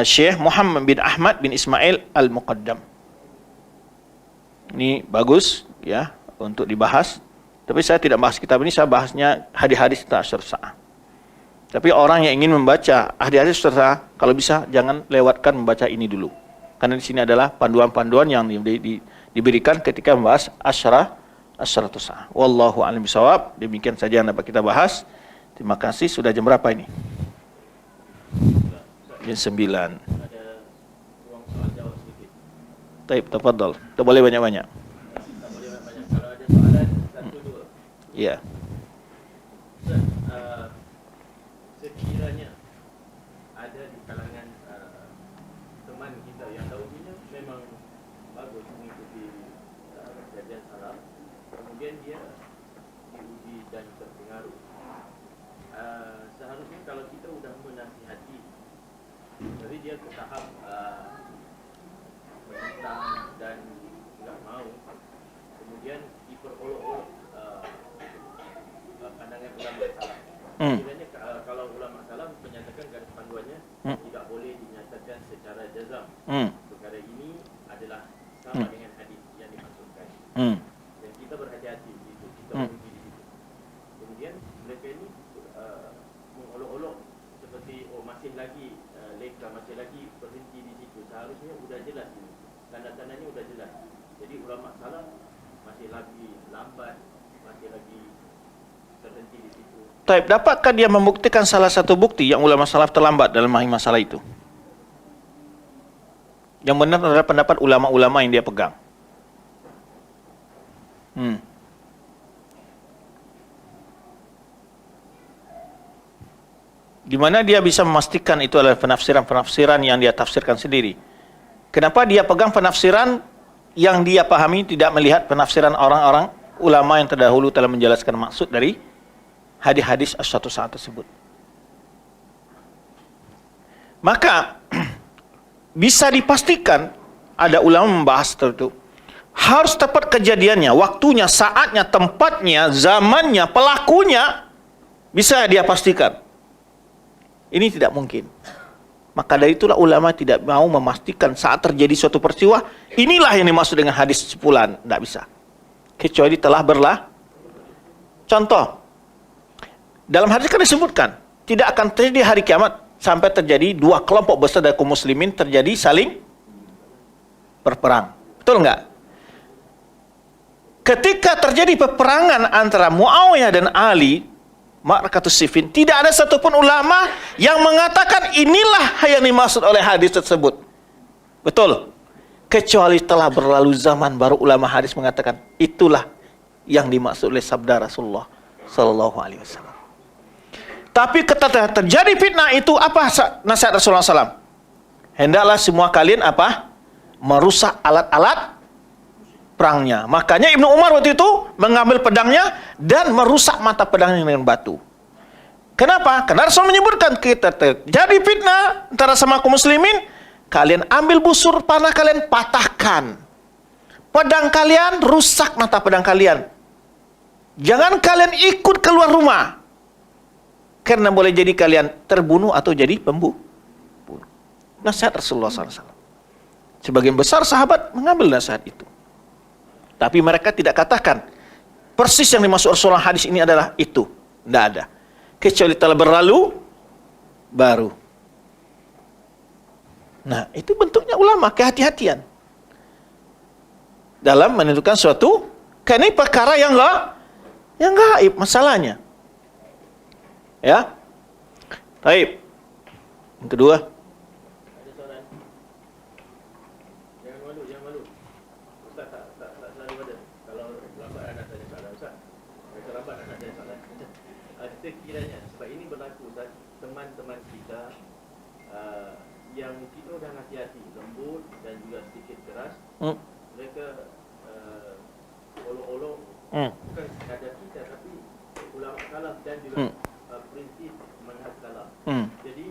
Syekh Muhammad bin Ahmad bin Ismail Al-Muqaddam. Ini bagus ya untuk dibahas. Tapi saya tidak bahas kitab ini, saya bahasnya hadis-hadis tentang asyratus sa'ah. Tapi orang yang ingin membaca hadis-hadis serta kalau bisa jangan lewatkan membaca ini dulu. Karena di sini adalah panduan-panduan yang diberikan ketika membahas asyaratus sa'ah. Wallahu a'lam bishawab. Demikian saja yang dapat kita bahas. Terima kasih. Sudah jam berapa ini? Jam 9. Ada ruang soal jawab sedikit. Taib, tafadhal. Tak boleh banyak-banyak. Tak boleh banyak. Kalau ada soalan, satu dua. Ya. Ustaz, sekiranya ada di kalangan teman kita yang tahunya memang bagus mengikuti kajian salam, kemudian dia diuji dan terpengaruh. Seharusnya kalau kita sudah menasihati, jadi dia ke tahap menentang dan tidak mau, kemudian diperolok-olok pandangan ulama salam. Kiranya kalau ulama salam menyatakan garis panduannya tidak boleh dinyatakan secara jazam. Perkara ini adalah sama dengan hadis yang dimaksudkan. Dan kita berhati-hati di situ, kita beruji di situ. Kemudian mereka ini mengolok-olok seperti masih lagi leka, masih lagi berhenti di situ. Seharusnya sudah jelas ini. Tanda-tandanya sudah jelas. Jadi ulama salam masih lagi lambat, masih lagi terhenti di situ. Taib, dapatkah dia membuktikan salah satu bukti yang ulama salaf terlambat dalam masalah itu? Yang benar adalah pendapat ulama-ulama yang dia pegang. Di mana dia bisa memastikan itu adalah penafsiran-penafsiran yang dia tafsirkan sendiri. Kenapa dia pegang penafsiran yang dia pahami, tidak melihat penafsiran orang-orang ulama yang terdahulu telah menjelaskan maksud dari hadis-hadis asyaratus sa'ah tersebut. Maka bisa dipastikan ada ulama membahas tertentu. Harus tepat kejadiannya, waktunya, saatnya, tempatnya, zamannya, pelakunya bisa dia pastikan. Ini tidak mungkin. Maka dari itulah ulama tidak mau memastikan saat terjadi suatu peristiwa, inilah yang dimaksud dengan hadis sepulan. Tidak bisa. Kecuali telah Contoh, dalam hadis kan disebutkan, tidak akan terjadi hari kiamat sampai terjadi dua kelompok besar dari kaum muslimin terjadi saling berperang. Betul enggak? Ketika terjadi peperangan antara Muawiyah dan Ali, Ma'rakatus Siffin, tidak ada satupun ulama yang mengatakan inilah yang dimaksud oleh hadis tersebut. Betul. Kecuali telah berlalu zaman baru ulama hadis mengatakan itulah yang dimaksud oleh sabda Rasulullah sallallahu alaihi wasallam. Tapi ketika terjadi fitnah itu apa nasihat Rasulullah SAW? Hendaklah semua kalian apa? Merusak alat-alat perangnya. Makanya Ibnu Umar waktu itu mengambil pedangnya dan merusak mata pedangnya dengan batu. Kenapa? Karena Rasul menyebutkan kita terjadi fitnah antara sama kaum muslimin, kalian ambil busur panah kalian patahkan. Pedang kalian rusak mata pedang kalian. Jangan kalian ikut keluar rumah. Karena boleh jadi kalian terbunuh atau jadi pembunuh. Nasihat Rasulullah SAW. Sebagian besar sahabat mengambil nasihat itu. Tapi mereka tidak katakan persis yang dimaksud Rasulullah hadis ini adalah itu. Tidak ada. Kecuali telah berlalu baru. Nah, itu bentuknya ulama, kehati-hatian dalam menentukan suatu, karena ini perkara yang gaib masalahnya. Ya. Baik. Yang kedua. Ada soalan? Jangan malu. Ustaz tak selalu ada. Kalau lambat anak tanya soalan, Ustaz. Kalau lambat anak tanya soalan. Sekiranya, sebab ini berlaku, Ustaz, teman-teman kita yang kita dah hati-hati, lembut dan juga sedikit keras, mereka olok-olok bukan sekadar kita, tapi ulama salaf dan juga prinsip manhaj salaf. Jadi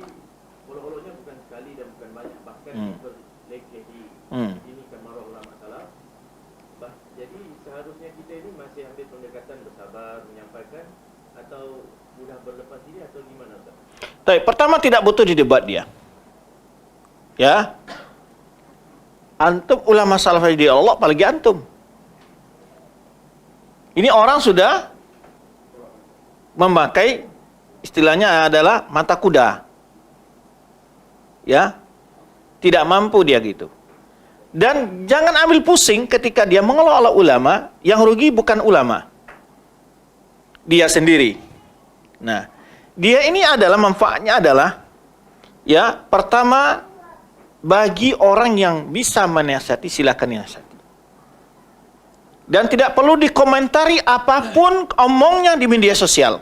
olok-oloknya bukan sekali dan bukan banyak, bahkan diperlekehi. Ini kan marah ulama salaf. Jadi seharusnya kita ini masih ambil pendekatan bersabar, menyampaikan, atau mudah berlepas diri, atau gimana, Ustaz? Baik, pertama tidak butuh didebat dia. Ya. Antum ulama salaf di Allah, apalagi antum. Ini orang sudah memakai istilahnya adalah mata kuda. Ya, tidak mampu dia gitu. Dan jangan ambil pusing ketika dia mengelola ulama, yang rugi bukan ulama, dia sendiri. Nah, dia ini adalah manfaatnya adalah, ya, pertama, bagi orang yang bisa menasihati, silakan nasihati. Dan tidak perlu dikomentari apapun omongnya di media sosial.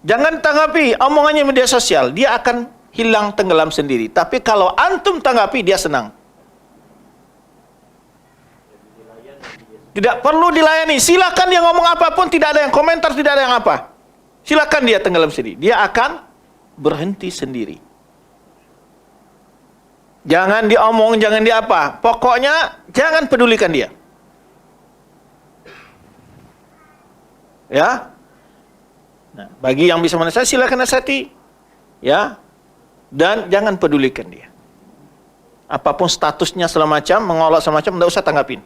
Jangan tanggapi omongannya di media sosial, dia akan hilang tenggelam sendiri. Tapi kalau antum tanggapi, dia senang. Tidak perlu dilayani. Silakan dia ngomong apapun, tidak ada yang komentar, tidak ada yang apa. Silakan dia tenggelam sendiri. Dia akan berhenti sendiri. Jangan diomong, jangan di apa. Pokoknya jangan pedulikan dia. Ya. Nah, bagi yang bisa menasihati, silakan nasihati. Ya. Dan jangan pedulikan dia. Apapun statusnya segala macam, mengolok segala macam, tidak usah tanggapin.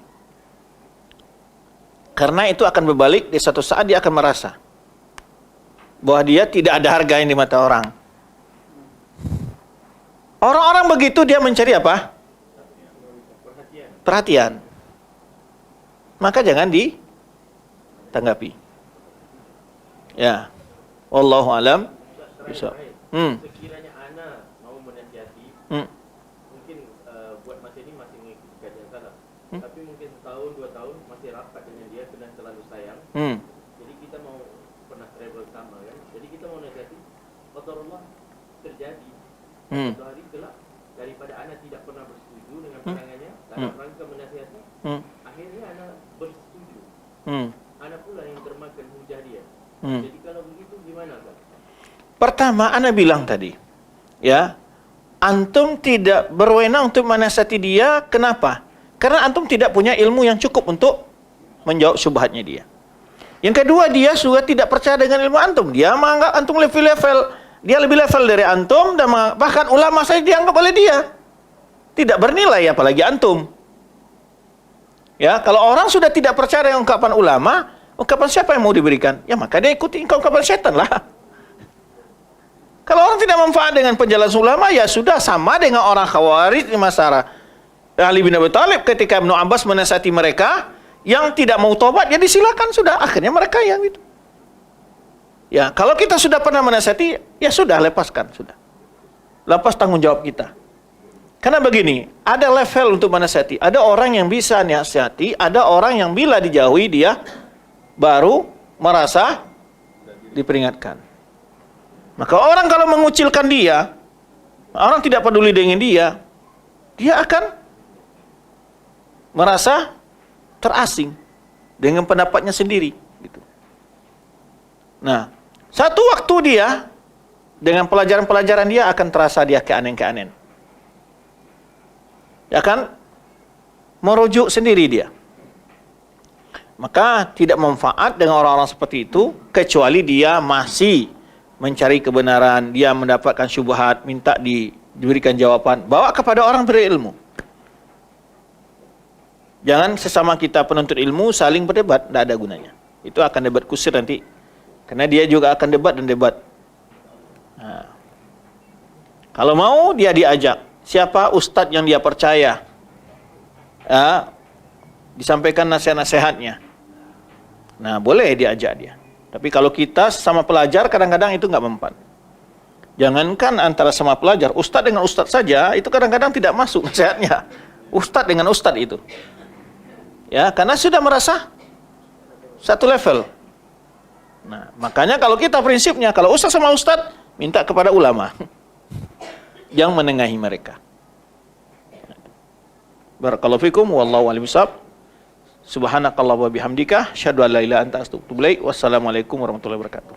Karena itu akan berbalik, di suatu saat dia akan merasa bahwa dia tidak ada harga di mata orang. Orang-orang begitu dia mencari apa? Perhatian. Maka jangan ditanggapi. Ya. Wallahu alam. Bisa. Sekiranya ana mau menasihati, mungkin buat masa ini masih mengikuti kajian salaf, tapi mungkin setahun 2 tahun masih rapat dengan dia kena selalu sayang. Jadi kita mau pernah travel sama kan, jadi kita mau nasihati, qadarullah terjadi suatu hari kelak daripada ana tidak pernah bersetuju dengan pandangannya dalam rangka menasihati, akhirnya ana bersetuju. Ana pula yang termakan hujah dia. Jadi kalau begitu gimana kan? Pertama, ana bilang tadi, ya, antum tidak berwenang untuk menasihati dia. Kenapa? Karena antum tidak punya ilmu yang cukup untuk menjawab syubhatnya dia. Yang kedua, dia juga tidak percaya dengan ilmu antum. Dia menganggap antum lebih level dari antum, dan bahkan ulama saya dianggap oleh dia tidak bernilai, apalagi antum. Ya, kalau orang sudah tidak percaya dengan ungkapan ulama, ungkapan siapa yang mau diberikan? Ya, maka dia ikuti ungkapan setan lah. Kalau orang tidak manfaat dengan penjelasan ulama, ya sudah, sama dengan orang Khawarij di masa Ali bin Abi Thalib ketika Ibnu Abbas menasihati mereka yang tidak mau tobat, ya disilakan, sudah, akhirnya mereka yang itu. Ya, kalau kita sudah pernah menasihati, ya sudah, lepaskan, sudah. Lepas tanggung jawab kita. Karena begini, ada level untuk menasihati. Ada orang yang bisa nasihati, ada orang yang bila dijauhi dia baru merasa diperingatkan. Maka orang kalau mengucilkan dia, orang tidak peduli dengan dia, dia akan merasa terasing dengan pendapatnya sendiri. Gitu. Nah, satu waktu dia, dengan pelajaran-pelajaran dia akan terasa dia keanen-keanen. Dia akan merujuk sendiri dia. Maka tidak manfaat dengan orang-orang seperti itu, kecuali dia masih mencari kebenaran, dia mendapatkan syubhat, minta diberikan jawaban, bawa kepada orang berilmu. Jangan sesama kita penuntut ilmu saling berdebat, tidak ada gunanya. Itu akan debat kusir nanti. Karena dia juga akan debat dan debat. Nah, kalau mau dia diajak, siapa ustadz yang dia percaya, disampaikan nasihat-nasihatnya. Nah, boleh diajak dia. Tapi kalau kita sama pelajar, kadang-kadang itu nggak mempan. Jangankan antara sama pelajar, ustadz dengan ustadz saja, itu kadang-kadang tidak masuk nasihatnya. Ustadz dengan ustadz itu. Ya, karena sudah merasa satu level. Nah, makanya kalau kita prinsipnya, kalau ustadz sama ustadz, minta kepada ulama yang menengahi mereka. Barakallahu fikum, wallahu a'lam bishawab. Subhanakallah wa bihamdika, asyhadu an la ilaha illa anta astaghfiruka wa atubu ilaik. Wassalamualaikum warahmatullahi wabarakatuh.